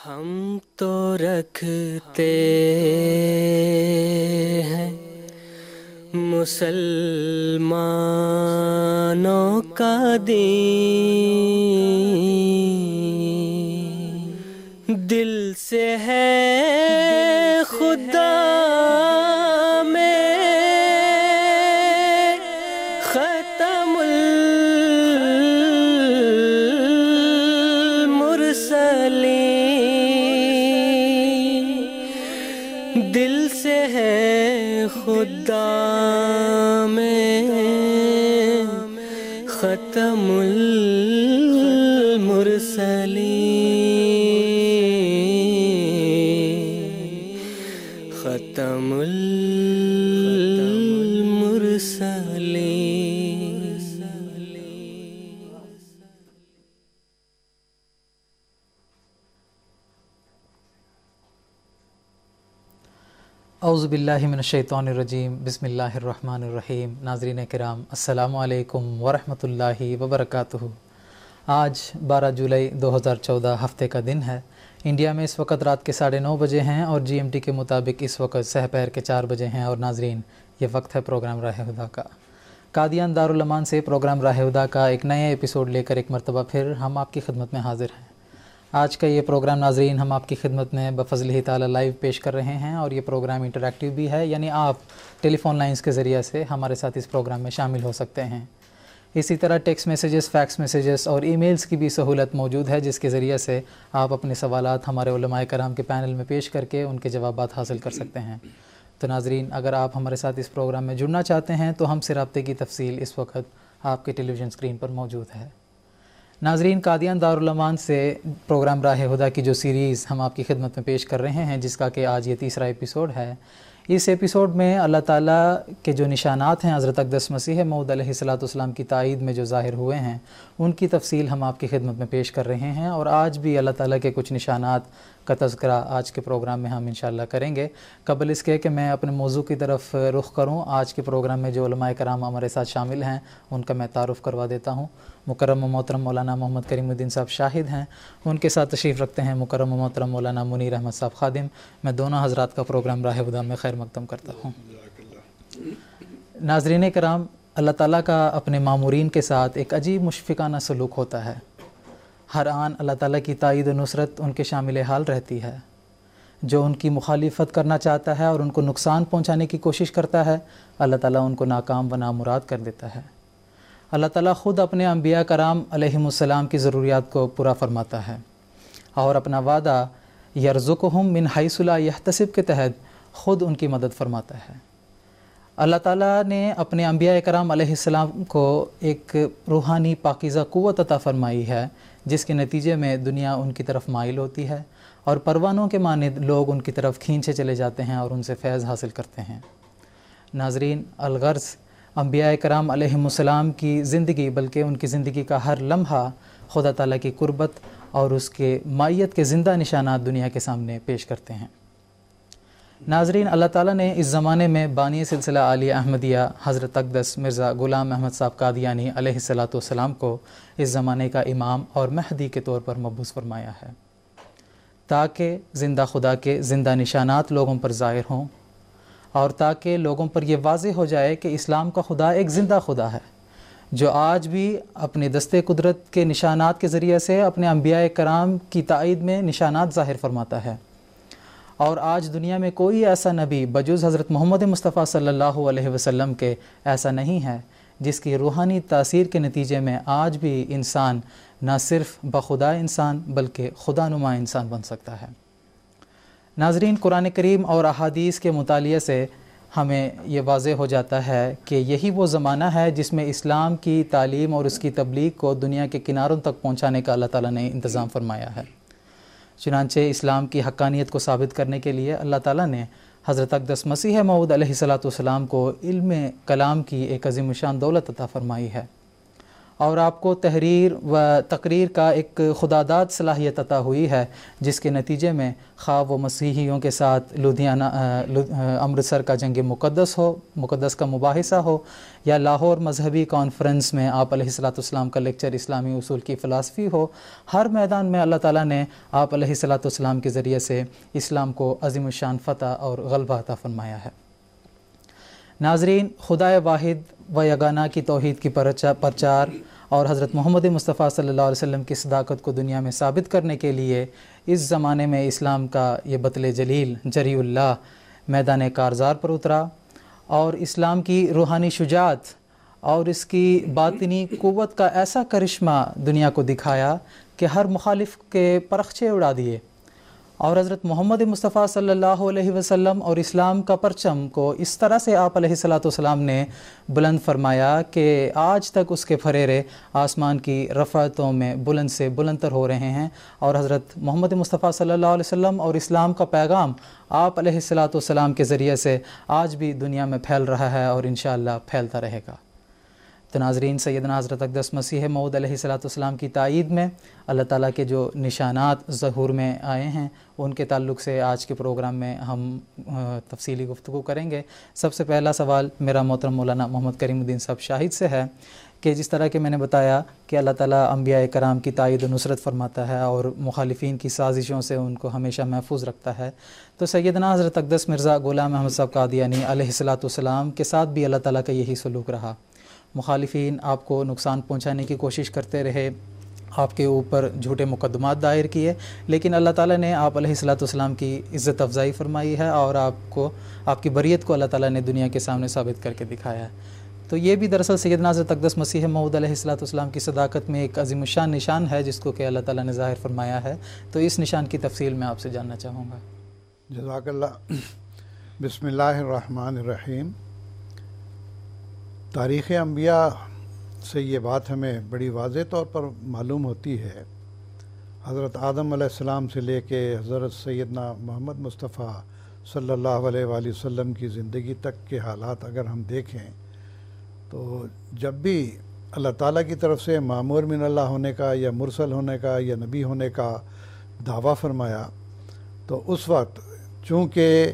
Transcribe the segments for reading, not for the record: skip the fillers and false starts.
ہم تو رکھتے ہیں مسلمانوں کا دین، دل سے ہے خدا میں ختم المرسلین، دل سے ہے خدا میں ختم المرسلین، ختم المرسلین۔ اعوذ باللہ من الشیطان الرجیم، بسم اللہ الرحمن الرحیم۔ ناظرین کرام، السلام علیکم ورحمۃ اللہ وبرکاتہ۔ آج 12 جولائی 2014 ہفتے کا دن ہے۔ انڈیا میں اس وقت رات کے 9:30 بجے ہیں اور جی ایم ٹی کے مطابق اس وقت سحر کے 4 بجے ہیں۔ اور ناظرین، یہ وقت ہے پروگرام راہ ہدیٰ کا۔ قادیان دارالمان سے پروگرام راہ ہدیٰ کا ایک نئے ایپیسوڈ لے کر ایک مرتبہ پھر ہم آپ کی خدمت میں حاضر ہیں۔ آج کا یہ پروگرام ناظرین ہم آپ کی خدمت میں بفضلہ تعالی لائیو پیش کر رہے ہیں، اور یہ پروگرام انٹریکٹیو بھی ہے، یعنی آپ ٹیلی فون لائنز کے ذریعے سے ہمارے ساتھ اس پروگرام میں شامل ہو سکتے ہیں۔ اسی طرح ٹیکسٹ میسیجز، فیکس میسیجز اور ای میلز کی بھی سہولت موجود ہے، جس کے ذریعے سے آپ اپنے سوالات ہمارے علماء کرام کے پینل میں پیش کر کے ان کے جوابات حاصل کر سکتے ہیں۔ تو ناظرین، اگر آپ ہمارے ساتھ اس پروگرام میں جڑنا چاہتے ہیں تو ہم سے رابطے کی تفصیل اس وقت آپ کے ٹیلی ویژن اسکرین پر موجود ہے۔ ناظرین، قادیان دارالمان سے پروگرام راہ ہدیٰ کی جو سیریز ہم آپ کی خدمت میں پیش کر رہے ہیں، جس کا کہ آج یہ 3را ایپیسوڈ ہے، اس ایپیسوڈ میں اللہ تعالیٰ کے جو نشانات ہیں حضرت اقدس مسیح موعود علیہ السلام کی تائید میں جو ظاہر ہوئے ہیں، ان کی تفصیل ہم آپ کی خدمت میں پیش کر رہے ہیں۔ اور آج بھی اللہ تعالیٰ کے کچھ نشانات کا تذکرہ آج کے پروگرام میں ہم انشاءاللہ کریں گے۔ قبل اس کے کہ میں اپنے موضوع کی طرف رخ کروں، آج کے پروگرام میں جو علماء کرام ہمارے ساتھ شامل ہیں ان کا میں تعارف کروا دیتا ہوں۔ مکرم و محترم مولانا محمد کریم الدین صاحب شاہد ہیں، ان کے ساتھ تشریف رکھتے ہیں مکرم و محترم مولانا منیر احمد صاحب خادم۔ میں دونوں حضرات کا پروگرام راہ ہدیٰ میں خیر مقدم کرتا ہوں۔ ناظرین کرام، اللہ تعالیٰ کا اپنے مامورین کے ساتھ ایک عجیب مشفقانہ سلوک ہوتا ہے۔ ہر آن اللہ تعالیٰ کی تائید و نصرت ان کے شامل حال رہتی ہے۔ جو ان کی مخالفت کرنا چاہتا ہے اور ان کو نقصان پہنچانے کی کوشش کرتا ہے، اللہ تعالیٰ ان کو ناکام و نامراد کر دیتا ہے۔ اللہ تعالیٰ خود اپنے انبیاء کرام علیہم السلام کی ضروریات کو پورا فرماتا ہے، اور اپنا وعدہ یرزقہم من حیث لا یحتسب کے تحت خود ان کی مدد فرماتا ہے۔ اللہ تعالیٰ نے اپنے انبیاء کرام علیہ السلام کو ایک روحانی پاکیزہ قوت عطا فرمائی ہے، جس کے نتیجے میں دنیا ان کی طرف مائل ہوتی ہے، اور پروانوں کے مانند لوگ ان کی طرف کھینچے چلے جاتے ہیں اور ان سے فیض حاصل کرتے ہیں۔ ناظرین، الغرض انبیاء کرام علیہم السلام کی زندگی، بلکہ ان کی زندگی کا ہر لمحہ خدا تعالیٰ کی قربت اور اس کے مائیت کے زندہ نشانات دنیا کے سامنے پیش کرتے ہیں۔ ناظرین، اللہ تعالیٰ نے اس زمانے میں بانی سلسلہ عالیہ احمدیہ حضرت اقدس مرزا غلام احمد صاحب قادیانی علیہ السلام کو اس زمانے کا امام اور مہدی کے طور پر مبعوث فرمایا ہے، تاکہ زندہ خدا کے زندہ نشانات لوگوں پر ظاہر ہوں، اور تاکہ لوگوں پر یہ واضح ہو جائے کہ اسلام کا خدا ایک زندہ خدا ہے، جو آج بھی اپنے دستے قدرت کے نشانات کے ذریعے سے اپنے انبیاء کرام کی تائید میں نشانات ظاہر فرماتا ہے۔ اور آج دنیا میں کوئی ایسا نبی بجز حضرت محمد مصطفیٰ صلی اللہ علیہ وسلم کے ایسا نہیں ہے، جس کی روحانی تاثیر کے نتیجے میں آج بھی انسان نہ صرف بخدا انسان بلکہ خدا نما انسان بن سکتا ہے۔ ناظرین، قرآن کریم اور احادیث کے مطالعے سے ہمیں یہ واضح ہو جاتا ہے کہ یہی وہ زمانہ ہے جس میں اسلام کی تعلیم اور اس کی تبلیغ کو دنیا کے کناروں تک پہنچانے کا اللہ تعالیٰ نے انتظام فرمایا ہے۔ چنانچہ اسلام کی حقانیت کو ثابت کرنے کے لیے اللہ تعالیٰ نے حضرت اقدس مسیح موعود علیہ السلام کو علم کلام کی ایک عظیم الشان دولت عطا فرمائی ہے، اور آپ کو تحریر و تقریر کا ایک خداداد صلاحیت عطا ہوئی ہے، جس کے نتیجے میں خواہ وہ مسیحیوں کے ساتھ لدھیانہ امرتسر کا جنگ مقدس کا مباحثہ ہو، یا لاہور مذہبی کانفرنس میں آپ علیہ الصلوۃ والسلام کا لیکچر اسلامی اصول کی فلسفی ہو، ہر میدان میں اللہ تعالیٰ نے آپ علیہ الصلوۃ والسلام کے ذریعے سے اسلام کو عظیم الشان فتح اور غلبہ عطا فرمایا ہے۔ ناظرین، خدائے واحد و یگانہ کی توحید کی پرچار اور حضرت محمد مصطفیٰ صلی اللہ علیہ وسلم کی صداقت کو دنیا میں ثابت کرنے کے لیے اس زمانے میں اسلام کا یہ بطل جلیل جری اللہ میدان کارزار پر اترا، اور اسلام کی روحانی شجاعت اور اس کی باطنی قوت کا ایسا کرشمہ دنیا کو دکھایا کہ ہر مخالف کے پرخچے اڑا دیے، اور حضرت محمد مصطفیٰ صلی اللہ علیہ وسلم اور اسلام کا پرچم کو اس طرح سے آپ علیہ الصلوۃ والسلام نے بلند فرمایا کہ آج تک اس کے پھریرے آسمان کی رفعتوں میں بلند سے بلندتر ہو رہے ہیں، اور حضرت محمد مصطفیٰ صلی اللہ علیہ وسلم اور اسلام کا پیغام آپ علیہ الصلوۃ والسلام کے ذریعے سے آج بھی دنیا میں پھیل رہا ہے اور انشاءاللہ پھیلتا رہے گا۔ تو ناظرین، سیدنا حضرت اقدس مسیح موعود علیہ الصلوۃ والسلام کی تائید میں اللہ تعالیٰ کے جو نشانات ظہور میں آئے ہیں ان کے تعلق سے آج کے پروگرام میں ہم تفصیلی گفتگو کریں گے۔ سب سے پہلا سوال میرا محترم مولانا محمد کریم الدین صاحب شاہد سے ہے کہ جس طرح کہ میں نے بتایا کہ اللہ تعالیٰ انبیاء کرام کی تائید و نصرت فرماتا ہے اور مخالفین کی سازشوں سے ان کو ہمیشہ محفوظ رکھتا ہے، تو سیدنا حضرت اقدس مرزا غلام احمد صاحب قادیانی علیہ الصلوۃ والسلام کے ساتھ بھی اللہ تعالیٰ کا یہی سلوک رہا۔ مخالفین آپ کو نقصان پہنچانے کی کوشش کرتے رہے، آپ کے اوپر جھوٹے مقدمات دائر کیے، لیکن اللہ تعالیٰ نے آپ علیہ الصلوۃ والسلام کی عزت افزائی فرمائی ہے اور آپ کی بریت کو اللہ تعالیٰ نے دنیا کے سامنے ثابت کر کے دکھایا ہے۔ تو یہ بھی دراصل سیدنا حضرت اقدس مسیح موعود علیہ الصلوۃ والسلام کی صداقت میں ایک عظیم الشان نشان ہے جس کو کہ اللہ تعالیٰ نے ظاہر فرمایا ہے، تو اس نشان کی تفصیل میں آپ سے جاننا چاہوں گا۔ جزاک اللہ۔ بسم اللہ الرحمن الرحیم۔ تاریخ انبیاء سے یہ بات ہمیں بڑی واضح طور پر معلوم ہوتی ہے۔ حضرت آدم علیہ السلام سے لے کے حضرت سیدنا محمد مصطفیٰ صلی اللہ علیہ وآلہ وسلم کی زندگی تک کے حالات اگر ہم دیکھیں تو جب بھی اللہ تعالیٰ کی طرف سے مأمور من اللہ ہونے کا یا مرسل ہونے کا یا نبی ہونے کا دعویٰ فرمایا تو اس وقت چونکہ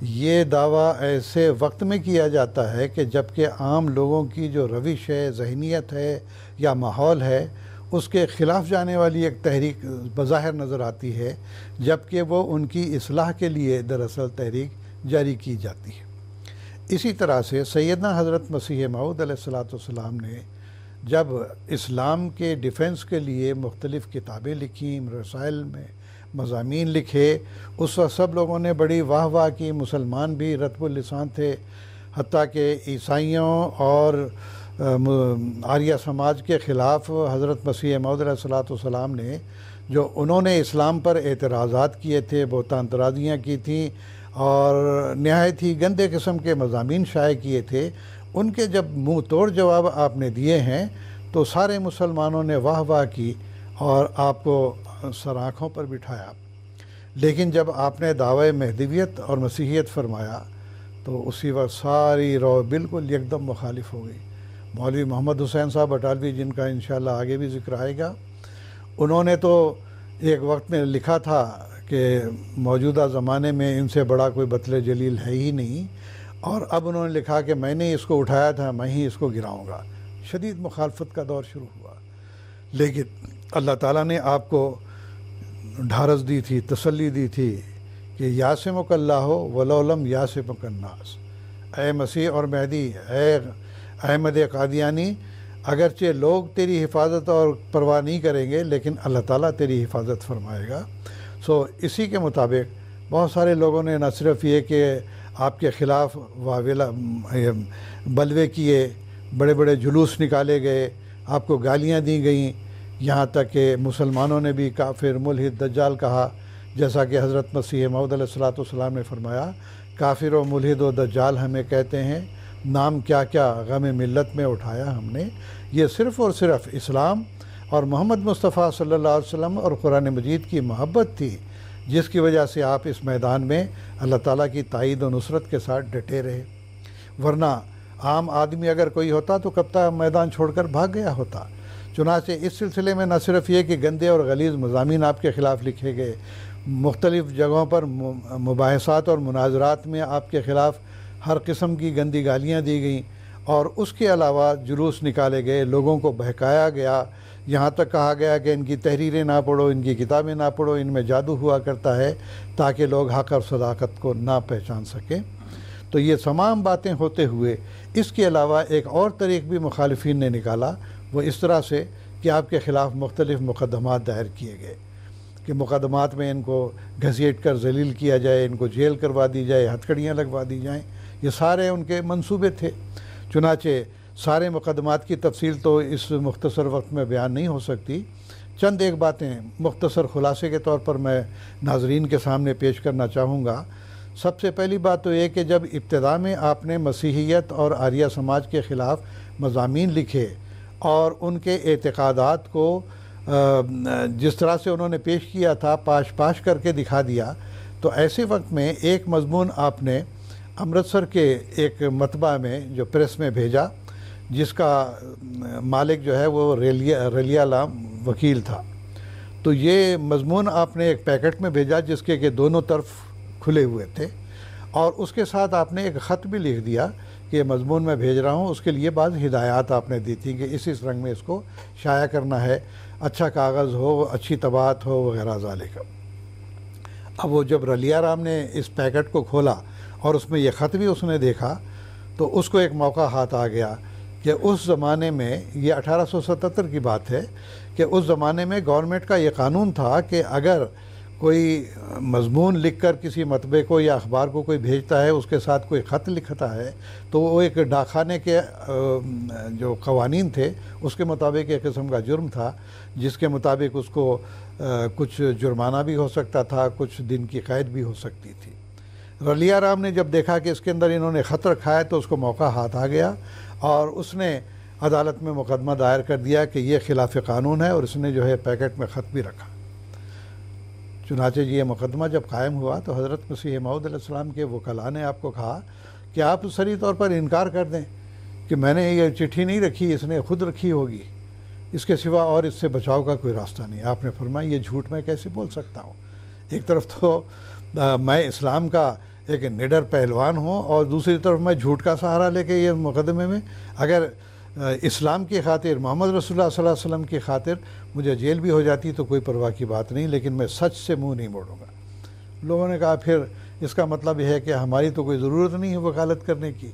یہ دعویٰ ایسے وقت میں کیا جاتا ہے کہ جب کہ عام لوگوں کی جو روش ہے، ذہنیت ہے یا ماحول ہے، اس کے خلاف جانے والی ایک تحریک بظاہر نظر آتی ہے، جبکہ وہ ان کی اصلاح کے لیے دراصل تحریک جاری کی جاتی ہے۔ اسی طرح سے سیدنا حضرت مسیح موعود علیہ الصلوۃ والسلام نے جب اسلام کے ڈیفنس کے لیے مختلف کتابیں لکھیں، رسائل میں مضامین لکھے، اس وقت سب لوگوں نے بڑی واہ واہ کی، مسلمان بھی رطب اللسان تھے، حتیٰ کہ عیسائیوں اور آریہ سماج کے خلاف حضرت مسیح موعود علیہ الصلوۃ والسلام نے جو انہوں نے اسلام پر اعتراضات کیے تھے، بہتان طرازیاں کی تھیں اور نہایت ہی گندے قسم کے مضامین شائع کیے تھے، ان کے جب منہ توڑ جواب آپ نے دیے ہیں تو سارے مسلمانوں نے واہ واہ کی اور آپ کو سر آنکھوں پر بٹھایا۔ لیکن جب آپ نے دعوی مہدویت اور مسیحیت فرمایا تو اسی وقت ساری رو بالکل یکدم مخالف ہو گئی۔ مولوی محمد حسین صاحب اٹالوی، جن کا انشاءاللہ آگے بھی ذکر آئے گا، انہوں نے تو ایک وقت میں لکھا تھا کہ موجودہ زمانے میں ان سے بڑا کوئی بطل جلیل ہے ہی نہیں، اور اب انہوں نے لکھا کہ میں نے اس کو اٹھایا تھا، میں ہی اس کو گراؤں گا۔ شدید مخالفت کا دور شروع ہوا، لیکن اللہ تعالیٰ نے آپ کو ڈھارس دی تھی، تسلی دی تھی کہ یاسمک اللہ ولو لم یاسمک الناس، اے مسیح اور مہدی، اے احمد قادیانی، اگرچہ لوگ تیری حفاظت اور پرواہ نہیں کریں گے لیکن اللہ تعالیٰ تیری حفاظت فرمائے گا۔ اسی کے مطابق بہت سارے لوگوں نے نہ صرف یہ کہ آپ کے خلاف بلوے کیے، بڑے بڑے جلوس نکالے گئے، آپ کو گالیاں دی گئیں، یہاں تک کہ مسلمانوں نے بھی کافر، ملحد، دجال کہا، جیسا کہ حضرت مسیح موعود علیہ الصلوۃ والسلام نے فرمایا، کافر و ملحد و دجال ہمیں کہتے ہیں، نام کیا کیا غم ملت میں اٹھایا ہم نے۔ یہ صرف اور صرف اسلام اور محمد مصطفیٰ صلی اللہ علیہ وسلم اور قرآن مجید کی محبت تھی جس کی وجہ سے آپ اس میدان میں اللہ تعالیٰ کی تائید و نصرت کے ساتھ ڈٹے رہے، ورنہ عام آدمی اگر کوئی ہوتا تو کب تک میدان چھوڑ کر بھاگ گیا ہوتا۔ چنانچہ اس سلسلے میں نہ صرف یہ کہ گندے اور غلیظ مضامین آپ کے خلاف لکھے گئے، مختلف جگہوں پر مباحثات اور مناظرات میں آپ کے خلاف ہر قسم کی گندی گالیاں دی گئیں، اور اس کے علاوہ جلوس نکالے گئے، لوگوں کو بہکایا گیا، یہاں تک کہا گیا کہ ان کی تحریریں نہ پڑھو، ان کی کتابیں نہ پڑھو، ان میں جادو ہوا کرتا ہے، تاکہ لوگ حق اور صداقت کو نہ پہچان سکیں۔ تو یہ تمام باتیں ہوتے ہوئے اس کے علاوہ ایک اور طریق بھی مخالفین نے نکالا، وہ اس طرح سے کہ آپ کے خلاف مختلف مقدمات دائر کیے گئے کہ مقدمات میں ان کو گھسیٹ کر ذلیل کیا جائے، ان کو جیل کروا دی جائے، ہتھکڑیاں لگوا دی جائیں۔ یہ سارے ان کے منصوبے تھے۔ چنانچہ سارے مقدمات کی تفصیل تو اس مختصر وقت میں بیان نہیں ہو سکتی، چند ایک باتیں مختصر خلاصے کے طور پر میں ناظرین کے سامنے پیش کرنا چاہوں گا۔ سب سے پہلی بات تو یہ کہ جب ابتدا میں آپ نے مسیحیت اور آریہ سماج کے خلاف مضامین لکھے اور ان کے اعتقادات کو جس طرح سے انہوں نے پیش کیا تھا پاش کر کے دکھا دیا، تو ایسے وقت میں ایک مضمون آپ نے امرتسر کے ایک مطبع میں جو پریس میں بھیجا، جس کا مالک جو ہے وہ ریلیا لام وکیل تھا۔ تو یہ مضمون آپ نے ایک پیکٹ میں بھیجا جس کے کہ دونوں طرف کھلے ہوئے تھے، اور اس کے ساتھ آپ نے ایک خط بھی لکھ دیا کہ یہ مضمون میں بھیج رہا ہوں۔ اس کے لیے بعض ہدایات آپ نے دی تھی کہ اس رنگ میں اس کو شائع کرنا ہے، اچھا کاغذ ہو، اچھی طباعت ہو وغیرہ ذالک۔ اب وہ جب رلیا رام نے اس پیکٹ کو کھولا اور اس میں یہ خط بھی اس نے دیکھا، تو اس کو ایک موقع ہاتھ آ گیا کہ اس زمانے میں، یہ 1877 کی بات ہے، کہ اس زمانے میں گورنمنٹ کا یہ قانون تھا کہ اگر کوئی مضمون لکھ کر کسی مطبعے کو یا اخبار کو کوئی بھیجتا ہے، اس کے ساتھ کوئی خط لکھتا ہے، تو وہ ایک ڈاکخانے کے جو قوانین تھے اس کے مطابق ایک قسم کا جرم تھا، جس کے مطابق اس کو کچھ جرمانہ بھی ہو سکتا تھا، کچھ دن کی قید بھی ہو سکتی تھی۔ رلیا رام نے جب دیکھا کہ اس کے اندر انہوں نے خط رکھا ہے تو اس کو موقع ہاتھ آ گیا، اور اس نے عدالت میں مقدمہ دائر کر دیا کہ یہ خلاف قانون ہے، اور اس نے جو ہے پیکٹ میں خط بھی رکھا۔ چنانچہ یہ مقدمہ جب قائم ہوا تو حضرت مسیح موعود علیہ السلام کے وکلاء نے آپ کو کہا کہ آپ صریح طور پر انکار کر دیں کہ میں نے یہ چٹھی نہیں رکھی، اس نے خود رکھی ہوگی، اس کے سوا اور اس سے بچاؤ کا کوئی راستہ نہیں۔ آپ نے فرمایا یہ جھوٹ میں کیسے بول سکتا ہوں؟ ایک طرف تو میں اسلام کا ایک نڈر پہلوان ہوں، اور دوسری طرف میں جھوٹ کا سہارا لے کے یہ مقدمے میں، اگر اسلام کی خاطر، محمد رسول اللہ صلی اللہ علیہ وسلم کی خاطر مجھے جیل بھی ہو جاتی تو کوئی پرواہ کی بات نہیں، لیکن میں سچ سے منہ نہیں موڑوں گا۔ لوگوں نے کہا پھر اس کا مطلب یہ ہے کہ ہماری تو کوئی ضرورت نہیں ہے وکالت کرنے کی۔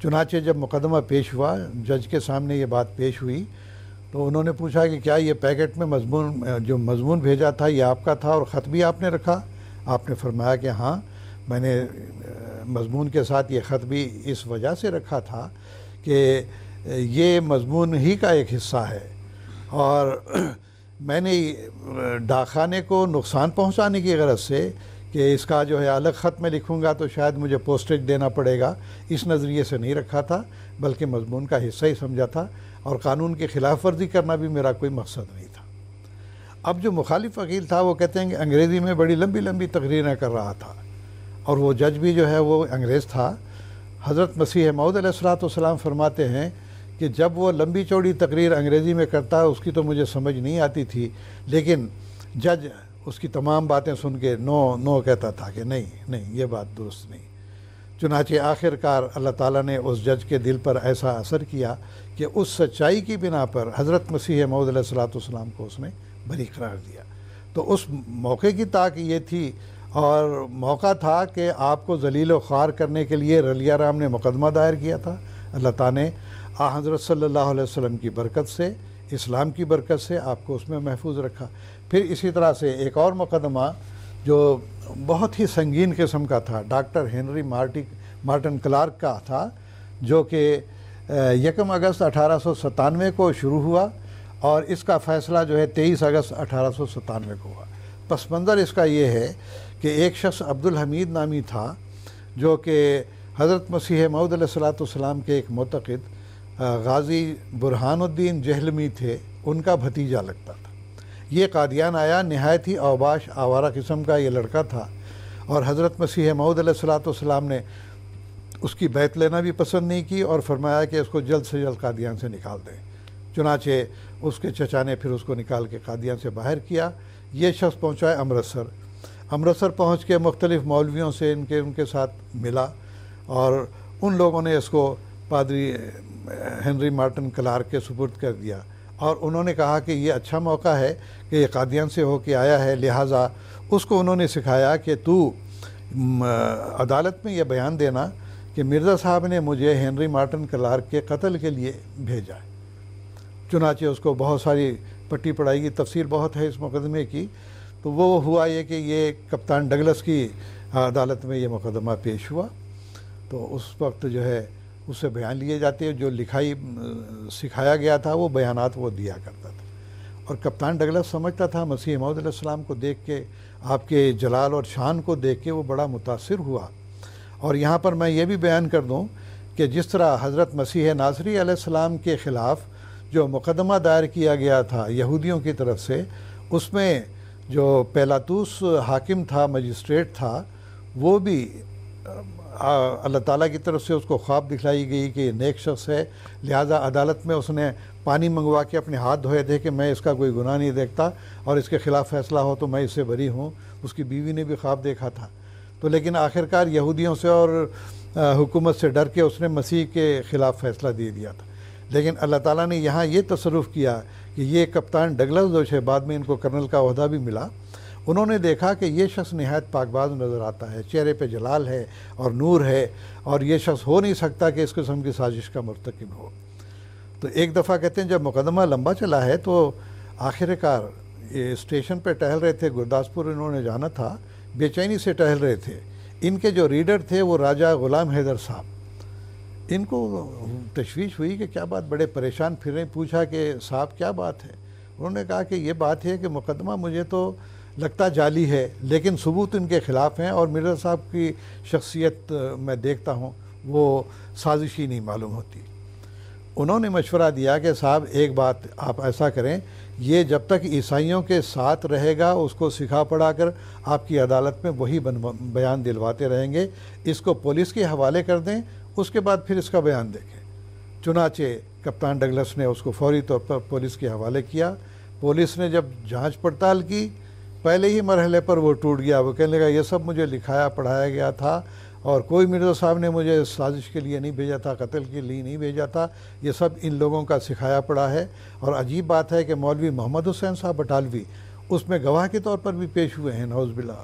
چنانچہ جب مقدمہ پیش ہوا، جج کے سامنے یہ بات پیش ہوئی، تو انہوں نے پوچھا کہ کیا یہ پیکٹ میں جو مضمون بھیجا تھا یہ آپ کا تھا اور خط بھی آپ نے رکھا؟ آپ نے فرمایا کہ ہاں، میں نے مضمون کے ساتھ یہ خط بھی اس وجہ سے رکھا تھا کہ یہ مضمون ہی کا ایک حصہ ہے، اور میں نے ڈاکخانے کو نقصان پہنچانے کی غرض سے کہ اس کا جو ہے الگ خط میں لکھوں گا تو شاید مجھے پوسٹیج دینا پڑے گا، اس نظریے سے نہیں رکھا تھا، بلکہ مضمون کا حصہ ہی سمجھا تھا، اور قانون کی خلاف ورزی کرنا بھی میرا کوئی مقصد نہیں تھا۔ اب جو مخالف وکیل تھا وہ کہتے ہیں کہ انگریزی میں بڑی لمبی لمبی تقریریں کر رہا تھا، اور وہ جج بھی جو ہے وہ انگریز تھا۔ حضرت مسیح موعود علیہ السلام فرماتے ہیں کہ جب وہ لمبی چوڑی تقریر انگریزی میں کرتا اس کی تو مجھے سمجھ نہیں آتی تھی، لیکن جج اس کی تمام باتیں سن کے نو کہتا تھا کہ نہیں یہ بات درست نہیں۔ چنانچہ آخر کار اللہ تعالیٰ نے اس جج کے دل پر ایسا اثر کیا کہ اس سچائی کی بنا پر حضرت مسیح موعود علیہ السلام کو اس نے بری قرار دیا۔ تو اس موقع کی تاک یہ تھی، اور موقع تھا کہ آپ کو ذلیل و خوار کرنے کے لیے رلیا رام نے مقدمہ دائر کیا تھا۔ اللہ تعالیٰ نے حضرت صلی اللہ علیہ وسلم کی برکت سے، اسلام کی برکت سے آپ کو اس میں محفوظ رکھا۔ پھر اسی طرح سے ایک اور مقدمہ جو بہت ہی سنگین قسم کا تھا، ڈاکٹر ہنری مارٹن کلارک کا تھا، جو کہ 1 اگست 1897 کو شروع ہوا، اور اس کا فیصلہ جو ہے 23 اگست 1897 کو ہوا۔ پس منظر اس کا یہ ہے کہ ایک شخص عبدالحمید نامی تھا، جو کہ حضرت مسیح موعود علیہ السلام کے ایک معتقد غازی برہان الدین جہلمی تھے، ان کا بھتیجا لگتا تھا۔ یہ قادیان آیا، نہایت ہی اوباش آوارہ قسم کا یہ لڑکا تھا، اور حضرت مسیح موعود علیہ السلام نے اس کی بیعت لینا بھی پسند نہیں کی، اور فرمایا کہ اس کو جلد سے جلد قادیان سے نکال دیں۔ چنانچہ اس کے چچا نے پھر اس کو نکال کے قادیان سے باہر کیا۔ یہ شخص پہنچا ہے امرتسر۔ امرتسر پہنچ کے مختلف مولویوں سے ان کے ساتھ ملا، اور ان لوگوں نے اس کو پادری ہنری مارٹن کلارک کے سپرد کر دیا، اور انہوں نے کہا کہ یہ اچھا موقع ہے کہ یہ قادیان سے ہو کے آیا ہے، لہٰذا اس کو انہوں نے سکھایا کہ تو عدالت میں یہ بیان دینا کہ مرزا صاحب نے مجھے ہنری مارٹن کلارک کے قتل کے لیے بھیجا ہے۔ چنانچہ اس کو بہت ساری پٹی پڑھائی کی، تفصیل بہت ہے اس مقدمے کی۔ تو وہ ہوا یہ کہ یہ کپتان ڈگلس کی عدالت میں یہ مقدمہ پیش ہوا، تو اس وقت جو ہے اس سے بیان لیے جاتے ہیں، جو سکھایا گیا تھا وہ بیانات وہ دیا کرتا تھا۔ اور کپتان ڈگلس سمجھتا تھا، مسیح موعود علیہ السلام کو دیکھ کے، آپ کے جلال اور شان کو دیکھ کے وہ بڑا متاثر ہوا۔ اور یہاں پر میں یہ بھی بیان کر دوں کہ جس طرح حضرت مسیح ناصری علیہ السلام کے خلاف جو مقدمہ دائر کیا گیا تھا یہودیوں کی طرف سے، اس میں جو پیلاطوس حاکم تھا، مجسٹریٹ تھا، وہ بھی اللہ تعالیٰ کی طرف سے اس کو خواب دکھلائی گئی کہ یہ نیک شخص ہے، لہٰذا عدالت میں اس نے پانی منگوا کے اپنے ہاتھ دھوئے تھے کہ میں اس کا کوئی گناہ نہیں دیکھتا، اور اس کے خلاف فیصلہ ہو تو میں اس سے بری ہوں۔ اس کی بیوی نے بھی خواب دیکھا تھا، تو لیکن آخرکار یہودیوں سے اور حکومت سے ڈر کے اس نے مسیح کے خلاف فیصلہ دے دیا تھا۔ لیکن اللہ تعالیٰ نے یہاں یہ تصرف کیا کہ یہ کپتان ڈگلس جو ہے، بعد میں ان کو کرنل کا عہدہ بھی ملا، انہوں نے دیکھا کہ یہ شخص نہایت پاک باز نظر آتا ہے، چہرے پہ جلال ہے اور نور ہے، اور یہ شخص ہو نہیں سکتا کہ اس قسم کی سازش کا مرتکب ہو۔ تو ایک دفعہ کہتے ہیں جب مقدمہ لمبا چلا ہے تو آخر کار یہ اسٹیشن پہ ٹہل رہے تھے، گرداسپور انہوں نے جانا تھا، بے چینی سے ٹہل رہے تھے۔ ان کے جو ریڈر تھے وہ راجہ غلام حیدر صاحب، ان کو تشویش ہوئی کہ کیا بات، بڑے پریشان پھر رہے، پوچھا کہ صاحب کیا بات ہے؟ انہوں نے کہا کہ یہ بات ہے کہ مقدمہ مجھے تو لگتا جعلی ہے، لیکن ثبوت ان کے خلاف ہیں، اور مرزا صاحب کی شخصیت میں دیکھتا ہوں وہ سازشی نہیں معلوم ہوتی۔ انہوں نے مشورہ دیا کہ صاحب ایک بات آپ ایسا کریں، یہ جب تک عیسائیوں کے ساتھ رہے گا اس کو سکھا پڑھا کر آپ کی عدالت میں وہی بیان دلواتے رہیں گے، اس کو پولیس کے حوالے کر دیں، اس کے بعد پھر اس کا بیان دیکھیں۔ چنانچہ کپتان ڈگلس نے اس کو فوری طور پر پولیس کے حوالے کیا۔ پولیس نے جب جانچ پڑتال کی، پہلے ہی مرحلے پر وہ ٹوٹ گیا، وہ کہنے لگا یہ سب مجھے لکھایا پڑھایا گیا تھا، اور کوئی مرزا صاحب نے مجھے سازش کے لیے نہیں بھیجا تھا، قتل کے لیے نہیں بھیجا تھا، یہ سب ان لوگوں کا سکھایا پڑا ہے۔ اور عجیب بات ہے کہ مولوی محمد حسین صاحب بٹالوی اس میں گواہ کے طور پر بھی پیش ہوئے ہیں، نعوذ باللہ۔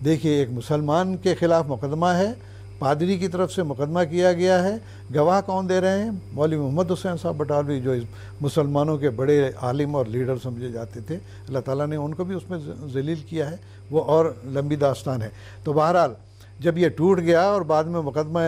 دیکھیے ایک مسلمان کے خلاف مقدمہ ہے، پادری کی طرف سے مقدمہ کیا گیا ہے، گواہ کون دے رہے ہیں؟ مولوی محمد حسین صاحب بٹالوی، جو مسلمانوں کے بڑے عالم اور لیڈر سمجھے جاتے تھے۔ اللہ تعالیٰ نے ان کو بھی اس میں ذلیل کیا ہے، وہ اور لمبی داستان ہے۔ تو بہرحال جب یہ ٹوٹ گیا اور بعد میں مقدمہ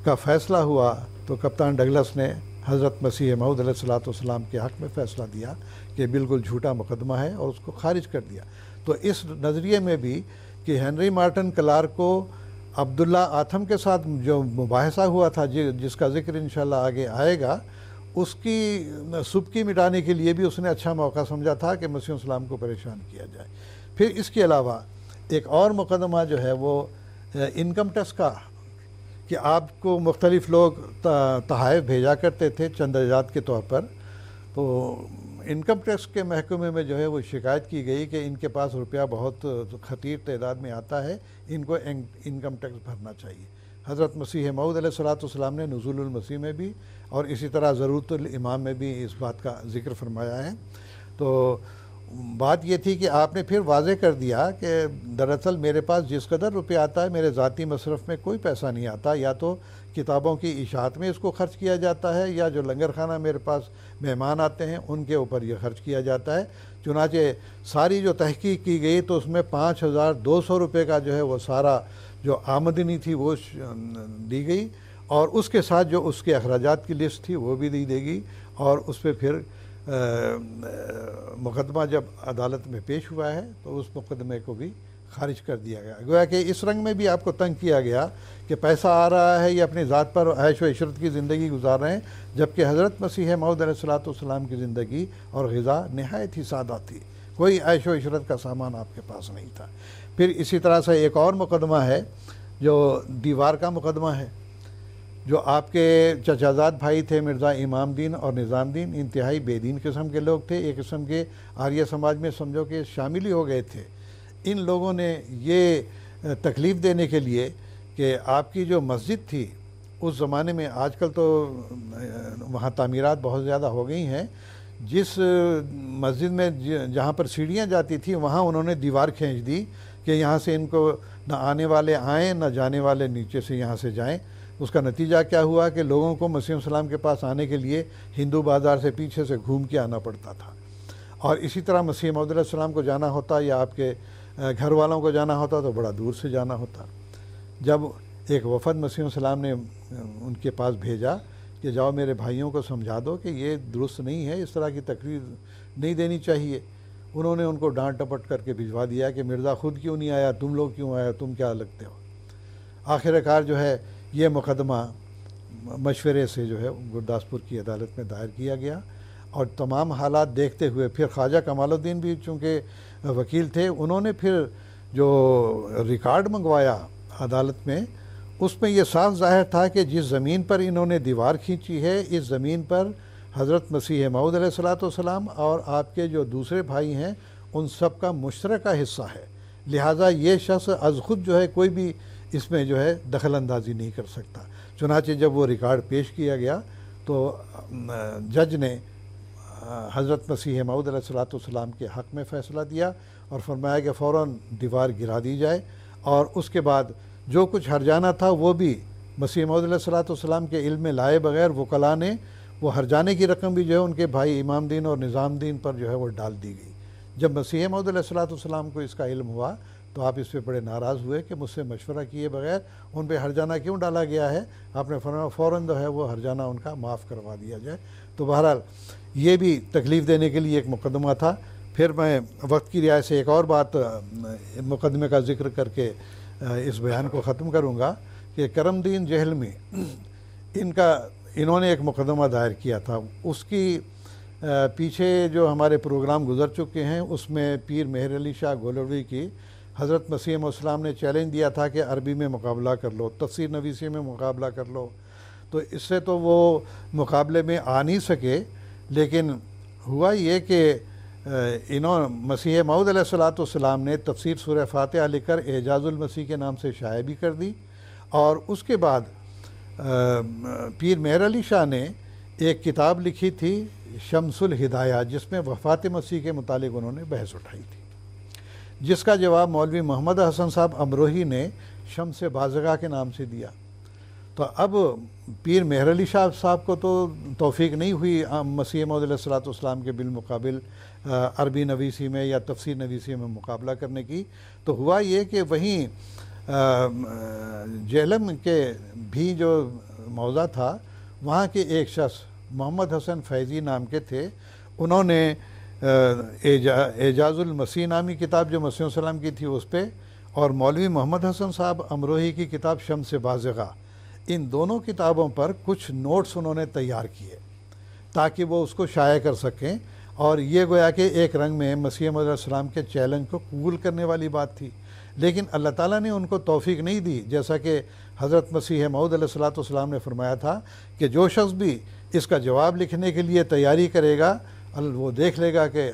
کا فیصلہ ہوا تو کپتان ڈگلس نے حضرت مسیح موعود علیہ السلام کے حق میں فیصلہ دیا کہ بالکل جھوٹا مقدمہ ہے، اور اس کو خارج کر دیا۔ تو اس نظریے میں بھی کہ ہنری مارٹن کلارک کو عبداللہ آتھم کے ساتھ جو مباحثہ ہوا تھا، جس کا ذکر انشاءاللہ آگے آئے گا، اس کی سبکی مٹانے کے لیے بھی اس نے اچھا موقع سمجھا تھا کہ مسیح السلام کو پریشان کیا جائے۔ پھر اس کے علاوہ ایک اور مقدمہ جو ہے وہ انکم ٹیکس کا، کہ آپ کو مختلف لوگ تحائف بھیجا کرتے تھے چندرجات کے طور پر، تو انکم ٹیکس کے محکمے میں جو ہے وہ شکایت کی گئی کہ ان کے پاس روپیہ بہت خطیر تعداد میں آتا ہے، ان کو انکم ٹیکس بھرنا چاہیے۔ حضرت مسیح موعود علیہ السلام نے نزول المسیح میں بھی اور اسی طرح ضرورت الامام میں بھی اس بات کا ذکر فرمایا ہے۔ تو بات یہ تھی کہ آپ نے پھر واضح کر دیا کہ دراصل میرے پاس جس قدر روپے آتا ہے میرے ذاتی مصرف میں کوئی پیسہ نہیں آتا، یا تو کتابوں کی اشاعت میں اس کو خرچ کیا جاتا ہے، یا جو لنگر خانہ میرے پاس مہمان آتے ہیں ان کے اوپر یہ خرچ کیا جاتا ہے۔ چنانچہ ساری جو تحقیق کی گئی تو اس میں 5200 روپے کا جو ہے وہ سارا جو آمدنی تھی وہ دی گئی، اور اس کے ساتھ جو اس کے اخراجات کی لسٹ تھی وہ بھی دی گئی، اور اس پہ پھر مقدمہ جب عدالت میں پیش ہوا ہے تو اس مقدمے کو بھی خارج کر دیا گیا۔ گویا کہ اس رنگ میں بھی آپ کو تنگ کیا گیا کہ پیسہ آ رہا ہے یا اپنی ذات پر عیش و عشرت کی زندگی گزار رہے ہیں، جبکہ حضرت مسیح موعود علیہ السلام کی زندگی اور غذا نہایت ہی سادہ تھی، کوئی عیش و عشرت کا سامان آپ کے پاس نہیں تھا۔ پھر اسی طرح سے ایک اور مقدمہ ہے جو دیوار کا مقدمہ ہے۔ جو آپ کے چچازاد بھائی تھے مرزا امام دین اور نظام دین، انتہائی بے دین قسم کے لوگ تھے، ایک قسم کے آریہ سماج میں سمجھو کہ شامل ہی ہو گئے تھے۔ ان لوگوں نے یہ تکلیف دینے کے لیے کہ آپ کی جو مسجد تھی اس زمانے میں، آج کل تو وہاں تعمیرات بہت زیادہ ہو گئی ہیں، جس مسجد میں جہاں پر سیڑھیاں جاتی تھیں وہاں انہوں نے دیوار کھینچ دی کہ یہاں سے ان کو نہ آنے والے آئیں نہ جانے والے نیچے سے یہاں سے جائیں۔ اس کا نتیجہ کیا ہوا کہ لوگوں کو مسیح السلام کے پاس آنے کے لیے ہندو بازار سے پیچھے سے گھوم کے آنا پڑتا تھا، اور اسی طرح مسیح موعود علیہ السلام کو جانا ہوتا یا آپ کے گھر والوں کو جانا ہوتا تو بڑا دور سے جانا ہوتا۔ جب ایک وفد مسیح السلام نے ان کے پاس بھیجا کہ جاؤ میرے بھائیوں کو سمجھا دو کہ یہ درست نہیں ہے، اس طرح کی تقریر نہیں دینی چاہیے، انہوں نے ان کو ڈانٹ ٹپٹ کر کے بھجوا دیا کہ مرزا خود کیوں نہیں آیا، تم لوگ کیوں آیا، تم کیا لگتے ہو۔ آخر کار جو ہے یہ مقدمہ مشورے سے جو ہے گرداسپور کی عدالت میں دائر کیا گیا، اور تمام حالات دیکھتے ہوئے پھر خواجہ کمال الدین بھی چونکہ وکیل تھے، انہوں نے پھر جو ریکارڈ منگوایا عدالت میں، اس میں یہ صاف ظاہر تھا کہ جس زمین پر انہوں نے دیوار کھینچی ہے اس زمین پر حضرت مسیح موعود علیہ السلام اور آپ کے جو دوسرے بھائی ہیں ان سب کا مشترکہ حصہ ہے، لہٰذا یہ شخص از خود جو ہے کوئی بھی اس میں جو ہے دخل اندازی نہیں کر سکتا۔ چنانچہ جب وہ ریکارڈ پیش کیا گیا تو جج نے حضرت مسیح موعود علیہ السلام کے حق میں فیصلہ دیا اور فرمایا کہ فوراً دیوار گرا دی جائے، اور اس کے بعد جو کچھ ہرجانہ تھا وہ بھی مسیح موعود علیہ السلام کے علم میں لائے بغیر وکلاء نے وہ ہرجانے کی رقم بھی جو ہے ان کے بھائی امام دین اور نظام دین پر جو ہے وہ ڈال دی گئی۔ جب مسیح موعود علیہ السلام کو اس کا علم ہوا تو آپ اس پہ بڑے ناراض ہوئے کہ مجھ سے مشورہ کیے بغیر ان پہ ہرجانہ کیوں ڈالا گیا ہے، آپ نے فرمایا فوراً جو ہے وہ ہرجانہ ان کا معاف کروا دیا جائے۔ تو بہرحال یہ بھی تکلیف دینے کے لیے ایک مقدمہ تھا۔ پھر میں وقت کی رعایت سے ایک اور بات مقدمے کا ذکر کر کے اس بیان کو ختم کروں گا کہ کرم دین جہلمی انہوں نے ایک مقدمہ دائر کیا تھا، اس کی پیچھے جو ہمارے پروگرام گزر چکے ہیں اس میں پیر مہر علی شاہ گولوی کی حضرت مسیح موعود السلام نے چیلنج دیا تھا کہ عربی میں مقابلہ کر لو، تفسیر نویسی میں مقابلہ کر لو، تو اس سے تو وہ مقابلے میں آ نہیں سکے، لیکن ہوا یہ کہ مسیح موعود علیہ السلام نے تفسیر سورہ فاتحہ لکھ کر اعجاز المسیح کے نام سے شائع بھی کر دی، اور اس کے بعد پیر مہر علی شاہ نے ایک کتاب لکھی تھی شمس الہدایہ، جس میں وفات مسیح کے متعلق انہوں نے بحث اٹھائی تھی، جس کا جواب مولوی محمد حسن صاحب امروہی نے شمس بازغہ کے نام سے دیا۔ تو اب پیر مہر علی شاہ صاحب کو تو توفیق نہیں ہوئی مسیح موعود علیہ السلام کے بالمقابل عربی نویسی میں یا تفسیر نویسی میں مقابلہ کرنے کی، تو ہوا یہ کہ وہیں جہلم کے بھی جو موضع تھا وہاں کے ایک شخص محمد حسن فیضی نام کے تھے، انہوں نے اعجاز المسیح نامی کتاب جو مسیح السلام کی تھی اس پہ، اور مولوی محمد حسن صاحب امروہی کی کتاب شمس بازغہ، ان دونوں کتابوں پر کچھ نوٹس انہوں نے تیار کیے تاکہ وہ اس کو شائع کر سکیں، اور یہ گویا کہ ایک رنگ میں مسیح موعود علیہ السلام کے چیلنج کو قبول کرنے والی بات تھی، لیکن اللہ تعالیٰ نے ان کو توفیق نہیں دی، جیسا کہ حضرت مسیح موعود علیہ السلام نے فرمایا تھا کہ جو شخص بھی اس کا جواب لکھنے کے لیے تیاری کرے گا وہ دیکھ لے گا کہ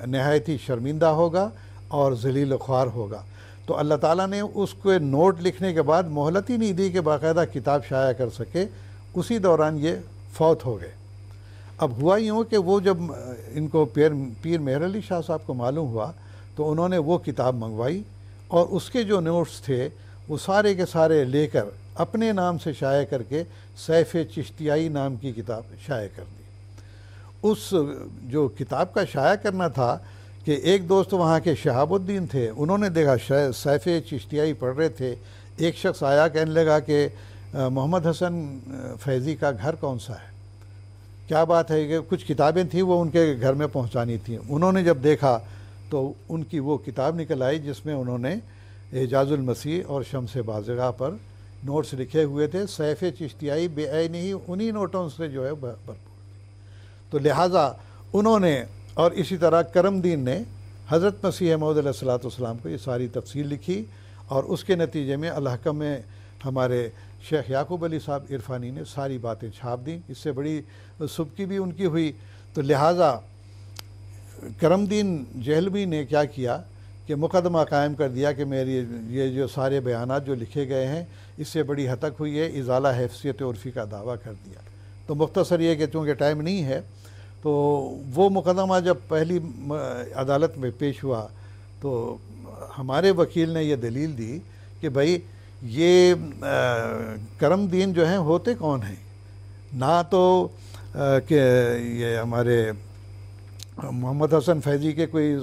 نہایت ہی شرمندہ ہوگا اور ذلیل و خوار ہوگا۔ تو اللہ تعالیٰ نے اس کو نوٹ لکھنے کے بعد مہلت ہی نہیں دی کہ باقاعدہ کتاب شائع کر سکے، اسی دوران یہ فوت ہو گئے۔ اب ہوا یوں کہ وہ جب ان کو پیر مہر علی شاہ صاحب کو معلوم ہوا تو انہوں نے وہ کتاب منگوائی، اور اس کے جو نوٹس تھے وہ سارے کے سارے لے کر اپنے نام سے شائع کر کے سیف چشتیائی نام کی کتاب شائع کر دی۔ اس جو کتاب کا شائع کرنا تھا کہ ایک دوست وہاں کے شہاب الدین تھے، انہوں نے دیکھا سیف چشتیائی پڑھ رہے تھے، ایک شخص آیا کہنے لگا کہ محمد حسن فیضی کا گھر کون سا ہے، کیا بات ہے کہ کچھ کتابیں تھیں وہ ان کے گھر میں پہنچانی تھیں۔ انہوں نے جب دیکھا تو ان کی وہ کتاب نکل آئی جس میں انہوں نے اعجاز المسیح اور شمس بازغہ پر نوٹس لکھے ہوئے تھے، سیف چشتیائی بے عین ہی انہی نوٹوں سے جو ہے بھرپور۔ تو لہٰذا انہوں نے، اور اسی طرح کرم دین نے حضرت مسیح موعود علیہ السلام کو یہ ساری تفصیل لکھی، اور اس کے نتیجے میں الحکم میں ہمارے شیخ یعقوب علی صاحب عرفانی نے ساری باتیں چھاپ دیں، اس سے بڑی سبکی بھی ان کی ہوئی۔ تو لہٰذا کرم دین جہلوی نے کیا کیا کہ مقدمہ قائم کر دیا کہ میری یہ جو سارے بیانات جو لکھے گئے ہیں اس سے بڑی حد تک ہوئی ہے، ازالہ حیثیت عرفی کا دعویٰ کر دیا۔ تو مختصر یہ کہ چونکہ ٹائم نہیں ہے تو وہ مقدمہ جب پہلی عدالت میں پیش ہوا تو ہمارے وکیل نے یہ دلیل دی کہ بھائی یہ کرم دین جو ہیں ہوتے کون ہیں؟ نہ تو کہ یہ ہمارے محمد حسن فیضی کے کوئی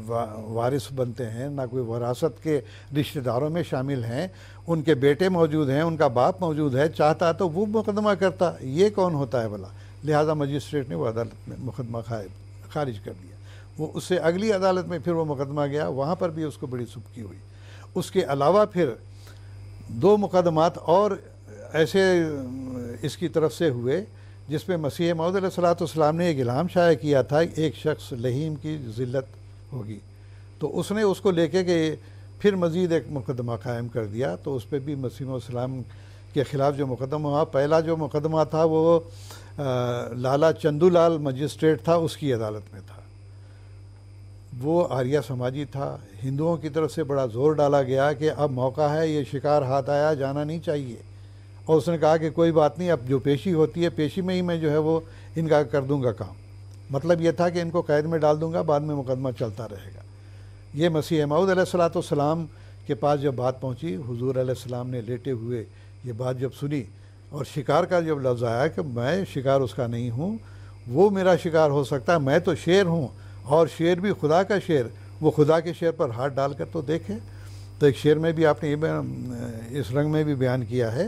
وارث بنتے ہیں، نہ کوئی وراثت کے رشتہ داروں میں شامل ہیں، ان کے بیٹے موجود ہیں، ان کا باپ موجود ہے، چاہتا تو وہ مقدمہ کرتا، یہ کون ہوتا ہے بھلا؟ لہٰذا مجسٹریٹ نے وہ عدالت میں مقدمہ خارج کر دیا۔ وہ اس سے اگلی عدالت میں پھر وہ مقدمہ گیا، وہاں پر بھی اس کو بڑی سبکی ہوئی۔ اس کے علاوہ پھر 2 مقدمات اور ایسے اس کی طرف سے ہوئے جس میں مسیح موعود علیہ السلام نے ایک الہام شائع کیا تھا ایک شخص لہیم کی ذلت ہوگی، تو اس نے اس کو لے کے کہ پھر مزید ایک مقدمہ قائم کر دیا۔ تو اس پہ بھی مسیح موعود السلام کے خلاف جو مقدمہ ہوا، پہلا جو مقدمہ تھا وہ لالا چندو لال مجسٹریٹ تھا، اس کی عدالت میں تھا۔ وہ آریہ سماجی تھا، ہندوؤں کی طرف سے بڑا زور ڈالا گیا کہ اب موقع ہے، یہ شکار ہاتھ آیا، جانا نہیں چاہیے، اور اس نے کہا کہ کوئی بات نہیں، اب جو پیشی ہوتی ہے پیشی میں ہی میں جو ہے وہ ان کا کر دوں گا کام۔ مطلب یہ تھا کہ ان کو قید میں ڈال دوں گا، بعد میں مقدمہ چلتا رہے گا۔ یہ مسیح موعود علیہ السلام کے پاس جب بات پہنچی، حضور علیہ السلام نے لیٹے ہوئے یہ بات جب سنی، اور شکار کا جب لفظ آیا کہ میں شکار اس کا نہیں ہوں، وہ میرا شکار ہو سکتا ہے، میں تو شیر ہوں، اور شیر بھی خدا کا شیر، وہ خدا کے شیر پر ہاتھ ڈال کر تو دیکھے۔ تو ایک شعر میں بھی آپ نے یہ اس رنگ میں بھی بیان کیا ہے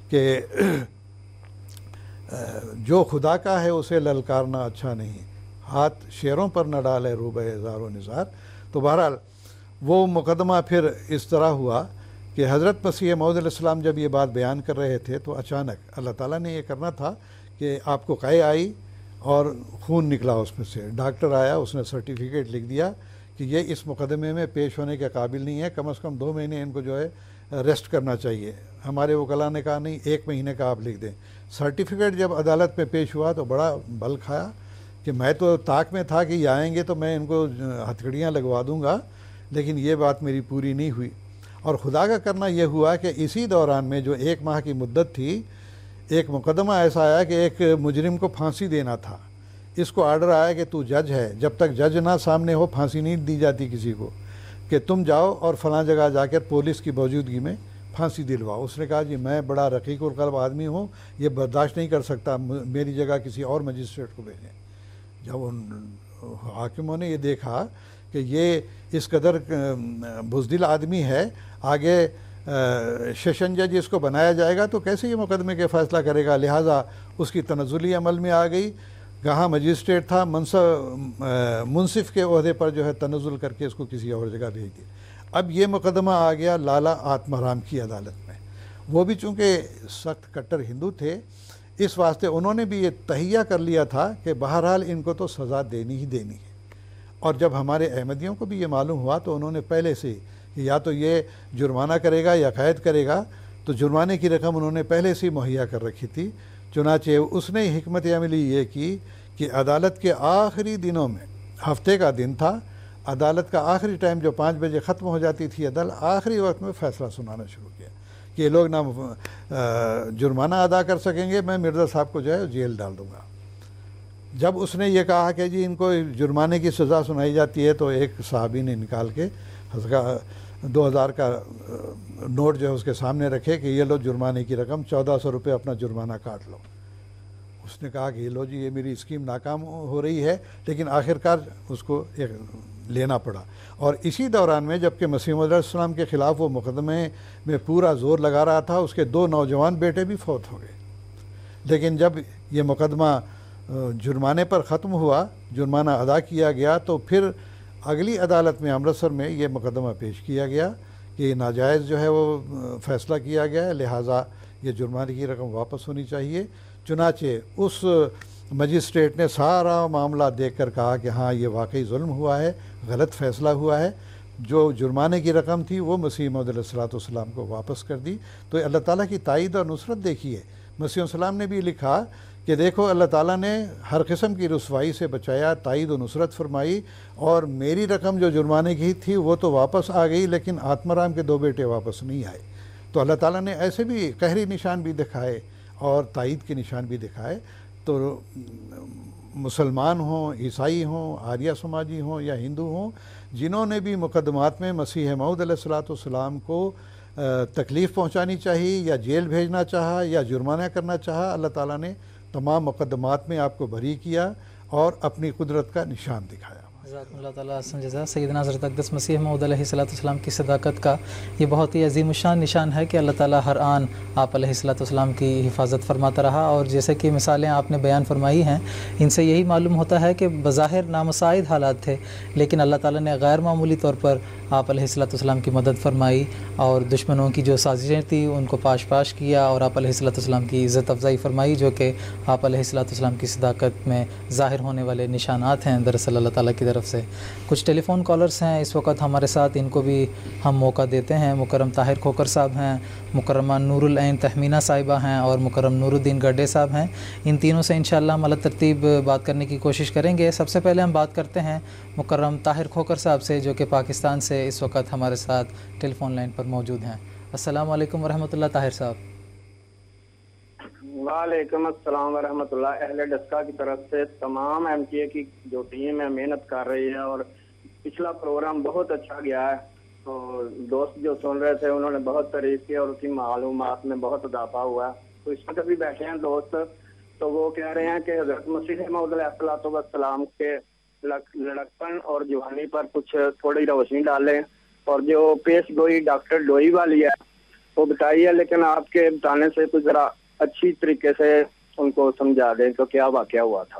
کہ جو خدا کا ہے اسے للکارنا اچھا نہیں، ہاتھ شیروں پر نہ ڈالے روبہ ہزار و نثار۔ تو بہرحال وہ مقدمہ پھر اس طرح ہوا کہ حضرت مسیح موعود علیہ السلام جب یہ بات بیان کر رہے تھے تو اچانک اللہ تعالیٰ نے یہ کرنا تھا کہ آپ کو قے آئی اور خون نکلا اس میں سے، ڈاکٹر آیا، اس نے سرٹیفکیٹ لکھ دیا کہ یہ اس مقدمے میں پیش ہونے کے قابل نہیں ہے، کم از کم 2 مہینے ان کو جو ہے ریسٹ کرنا چاہیے۔ ہمارے وکلاء نے کہا نہیں، 1 مہینے کا آپ لکھ دیں۔ سرٹیفکیٹ جب عدالت میں پیش ہوا تو بڑا بل کھایا کہ میں تو طاق میں تھا کہ یہ آئیں گے تو میں ان کو ہتھکڑیاں لگوا دوں گا، لیکن یہ بات میری پوری نہیں ہوئی۔ اور خدا کا کرنا یہ ہوا کہ اسی دوران میں جو 1 ماہ کی مدت تھی، ایک مقدمہ ایسا آیا کہ ایک مجرم کو پھانسی دینا تھا، اس کو آرڈر آیا کہ تو جج ہے، جب تک جج نہ سامنے ہو پھانسی نہیں دی جاتی کسی کو، کہ تم جاؤ اور فلاں جگہ جا کر پولیس کی موجودگی میں پھانسی دلواؤ۔ اس نے کہا جی میں بڑا رقیق القلب آدمی ہوں، یہ برداشت نہیں کر سکتا، میری جگہ کسی اور مجسٹریٹ کو بھیجیں۔ جب ان حاکموں نے یہ دیکھا کہ یہ اس قدر بزدل آدمی ہے، آگے سیشن جج اس کو بنایا جائے گا تو کیسے یہ مقدمے کے فیصلہ کرے گا، لہٰذا اس کی تنزلی عمل میں آ گئی۔ جہاں مجسٹریٹ تھا منصف کے عہدے پر جو ہے تنزل کر کے اس کو کسی اور جگہ بھیج دیا۔ اب یہ مقدمہ آ گیا لالا آتما رام کی عدالت میں۔ وہ بھی چونکہ سخت کٹر ہندو تھے، اس واسطے انہوں نے بھی یہ تہیہ کر لیا تھا کہ بہرحال ان کو تو سزا دینی ہی دینی ہے۔ اور جب ہمارے احمدیوں کو بھی یہ معلوم ہوا تو انہوں نے پہلے سے کہ یا تو یہ جرمانہ کرے گا یا قید کرے گا، تو جرمانے کی رقم انہوں نے پہلے سے مہیا کر رکھی تھی۔ چنانچہ اس نے حکمت عملی یہ کی کہ عدالت کے آخری دنوں میں، ہفتے کا دن تھا، عدالت کا آخری ٹائم جو 5 بجے ختم ہو جاتی تھی عدالت، آخری وقت میں فیصلہ سنانا شروع کیا کہ یہ لوگ نہ جرمانہ ادا کر سکیں گے، میں مرزا صاحب کو جو ہے جیل ڈال دوں گا۔ جب اس نے یہ کہا کہ جی ان کو جرمانے کی سزا سنائی جاتی ہے تو ایک صحابی نے نکال کے 2000 کا نوٹ جو ہے اس کے سامنے رکھے کہ یہ لو جرمانے کی رقم 1400 روپے اپنا جرمانہ کاٹ لو۔ اس نے کہا کہ یہ لو جی یہ میری اسکیم ناکام ہو رہی ہے، لیکن آخرکار اس کو لینا پڑا۔ اور اسی دوران میں جب کہ مسیح موعود علیہ السلام کے خلاف وہ مقدمے میں پورا زور لگا رہا تھا، اس کے 2 نوجوان بیٹے بھی فوت ہو گئے۔ لیکن جب یہ مقدمہ جرمانے پر ختم ہوا، جرمانہ ادا کیا گیا، تو پھر اگلی عدالت میں امرتسر میں یہ مقدمہ پیش کیا گیا کہ یہ ناجائز جو ہے وہ فیصلہ کیا گیا ہے، لہٰذا یہ جرمانے کی رقم واپس ہونی چاہیے۔ چنانچہ اس مجسٹریٹ نے سارا معاملہ دیکھ کر کہا کہ ہاں یہ واقعی ظلم ہوا ہے، غلط فیصلہ ہوا ہے، جو جرمانے کی رقم تھی وہ مسیح موعود علیہ الصلوۃ والسلام کو واپس کر دی۔ تو اللہ تعالیٰ کی تائید اور نصرت دیکھیے، مسیح السلام نے بھی لکھا کہ دیکھو اللہ تعالیٰ نے ہر قسم کی رسوائی سے بچایا، تائید و نصرت فرمائی، اور میری رقم جو جرمانے کی تھی وہ تو واپس آ گئی، لیکن آتمارام کے 2 بیٹے واپس نہیں آئے۔ تو اللہ تعالیٰ نے ایسے بھی قہری نشان بھی دکھائے اور تائید کے نشان بھی دکھائے۔ تو مسلمان ہوں، عیسائی ہوں، آریہ سماجی ہوں یا ہندو ہوں، جنہوں نے بھی مقدمات میں مسیح موعود علیہ الصلوۃ والسلام کو تکلیف پہنچانی چاہی یا جیل بھیجنا چاہا یا جرمانہ کرنا چاہا، اللہ تعالیٰ نے تمام مقدمات میں آپ کو بری کیا اور اپنی قدرت کا نشان دکھایا۔ جزاکم اللہ تعالیٰ احسن جزا۔ سیدنا حضرت اقدس مسیح موعود علیہ السلام کی صداقت کا یہ بہت ہی عظیم الشان نشان ہے کہ اللہ تعالیٰ ہر آن آپ علیہ السلام کی حفاظت فرماتا رہا، اور جیسے کہ مثالیں آپ نے بیان فرمائی ہیں، ان سے یہی معلوم ہوتا ہے کہ بظاہر نامساعد حالات تھے، لیکن اللہ تعالیٰ نے غیر معمولی طور پر آپ علیہ السلام کی مدد فرمائی، اور دشمنوں کی جو سازشیں تھیں ان کو پاش کیا، اور آپ علیہ السلام کی عزت افزائی فرمائی، جو کہ آپ علیہ السلام کی صداقت میں ظاہر ہونے والے نشانات ہیں دراصل اللہ تعالیٰ کی طرف سے۔ کچھ ٹیلی فون کالرز ہیں اس وقت ہمارے ساتھ، ان کو بھی ہم موقع دیتے ہیں۔ مکرم طاہر کھوکر صاحب ہیں، مکرمہ نور العین تحمینہ صاحبہ ہیں، اور مکرم نور الدین گڈے صاحب ہیں۔ ان تینوں سے انشاءاللہ ہم علی ترتیب بات کرنے کی کوشش کریں گے۔ سب سے پہلے ہم بات کرتے ہیں مکرم طاہر کھوکر صاحب سے، جو کہ پاکستان سے اس وقت ہمارے ساتھ ٹیلی فون لائن پر موجود ہیں۔ السلام علیکم ورحمۃ اللہ طاہر صاحب۔ وعلیکم السلام ورحمۃ اللہ۔ اہل ڈسکا کی طرف سے تمام ایم ٹی اے کی جو ٹیم ہے محنت کر رہی ہے، اور پچھلا پروگرام بہت اچھا گیا ہے، تو دوست جو سن رہے تھے انہوں نے بہت تعریف کی اور اس کی معلومات میں بہت اضافہ ہوا ہے۔ تو اس وقت بھی بیٹھے ہیں دوست، تو وہ کہہ رہے ہیں کہ حضرت مسیح موعود علیہ السلام کے لڑکپن اور جوانی پر کچھ تھوڑی روشنی ڈالیں، اور جو پیش گوئی ڈاکٹر ڈوئی والی ہے وہ بتائیے، لیکن آپ کے بتانے سے کچھ ذرا اچھی طریقے سے ان کو سمجھا دیں تو کیا واقعہ ہوا تھا۔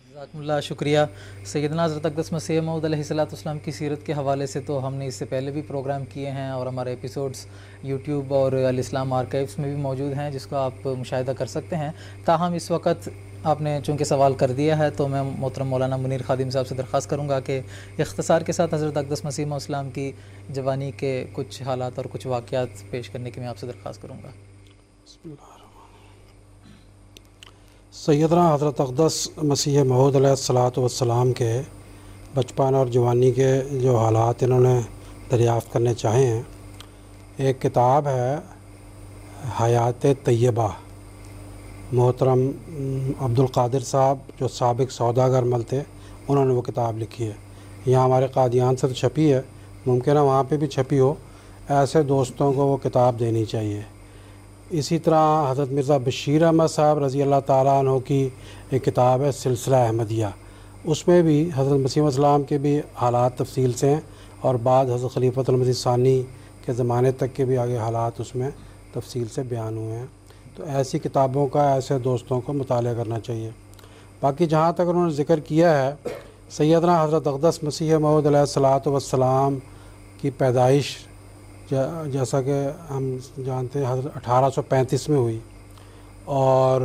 جزاکم اللہ، شکریہ۔ سیدنا حضرت اقدس مسیح موعود علیہ السلام کی سیرت کے حوالے سے تو ہم نے اس سے پہلے بھی پروگرام کیے ہیں، اور ہمارے ایپیسوڈز یوٹیوب اور الاسلام آرکائیوز میں بھی موجود ہیں، جس کو آپ مشاہدہ کر سکتے ہیں۔ تاہم اس وقت آپ نے چونکہ سوال کر دیا ہے تو میں محترم مولانا منیر خادم صاحب سے درخواست کروں گا کہ اختصار کے ساتھ حضرت اقدس مسیح موعود السلام کی جوانی کے کچھ حالات اور کچھ واقعات پیش کرنے کی میں آپ سے درخواست کروں گا۔ سیدنا حضرت اقدس مسیح موعود علیہ السلام کے بچپن اور جوانی کے جو حالات انہوں نے دریافت کرنے چاہے ہیں، ایک کتاب ہے حیات طیبہ، محترم عبدالقادر صاحب جو سابق سوداگر مل تھے، انہوں نے وہ کتاب لکھی ہے۔ یہاں ہمارے قادیان سے تو چھپی ہے، ممکن ہے وہاں پہ بھی چھپی ہو، ایسے دوستوں کو وہ کتاب دینی چاہیے۔ اسی طرح حضرت مرزا بشیر احمد صاحب رضی اللہ تعالیٰ عنہ کی ایک کتاب ہے سلسلہ احمدیہ، اس میں بھی حضرت مسیح السلام کے بھی حالات تفصیل سے ہیں، اور بعد حضرت خلیفۃ المسیح ثانی کے زمانے تک کے بھی آگے حالات اس میں تفصیل سے بیان ہوئے ہیں۔ تو ایسی کتابوں کا ایسے دوستوں کو مطالعہ کرنا چاہیے۔ باقی جہاں تک انہوں نے ذکر کیا ہے، سیدنا حضرت اقدس مسیح موعود علیہ السلام کی پیدائش جیسا کہ ہم جانتے ہیں 1835 میں ہوئی، اور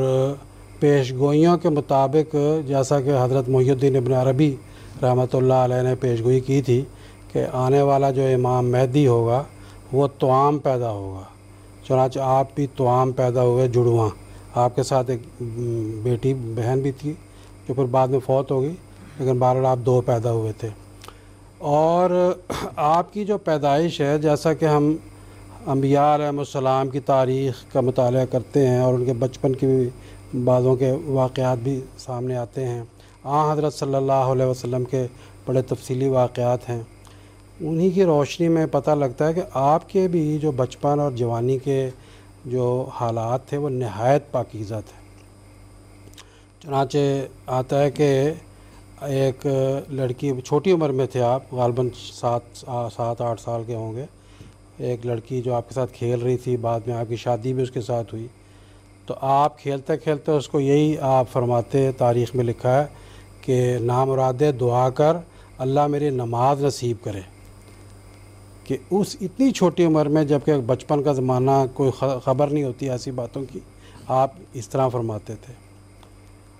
پیش گوئیوں کے مطابق جیسا کہ حضرت محی الدین ابن عربی رحمۃ اللہ علیہ نے پیش گوئی کی تھی کہ آنے والا جو امام مہدی ہوگا وہ توام پیدا ہوگا، چنانچہ آپ بھی توام پیدا ہوئے، جڑواں۔ آپ کے ساتھ ایک بیٹی بہن بھی تھی جو پھر بعد میں فوت ہو گئی، لیکن بہرحال آپ 2 پیدا ہوئے تھے۔ اور آپ کی جو پیدائش ہے، جیسا کہ ہم انبیاء علیہ السلام کی تاریخ کا مطالعہ کرتے ہیں اور ان کے بچپن کی بھی بعضوں کے واقعات بھی سامنے آتے ہیں، حضرت صلی اللہ علیہ وسلم کے بڑے تفصیلی واقعات ہیں، انہی کی روشنی میں پتہ لگتا ہے کہ آپ کے بھی جو بچپن اور جوانی کے جو حالات تھے وہ نہایت پاکیزہ تھے۔ چنانچہ آتا ہے کہ ایک لڑکی، چھوٹی عمر میں تھے آپ، غالباً 7-8 سال کے ہوں گے، ایک لڑکی جو آپ کے ساتھ کھیل رہی تھی، بعد میں آپ کی شادی بھی اس کے ساتھ ہوئی، تو آپ کھیلتے کھیلتے اس کو یہی آپ فرماتے، تاریخ میں لکھا ہے کہ نامراد دعا کر اللہ میری نماز نصیب کرے، کہ اس اتنی چھوٹی عمر میں، جب کہ بچپن کا زمانہ کوئی خبر نہیں ہوتی ایسی باتوں کی، آپ اس طرح فرماتے تھے۔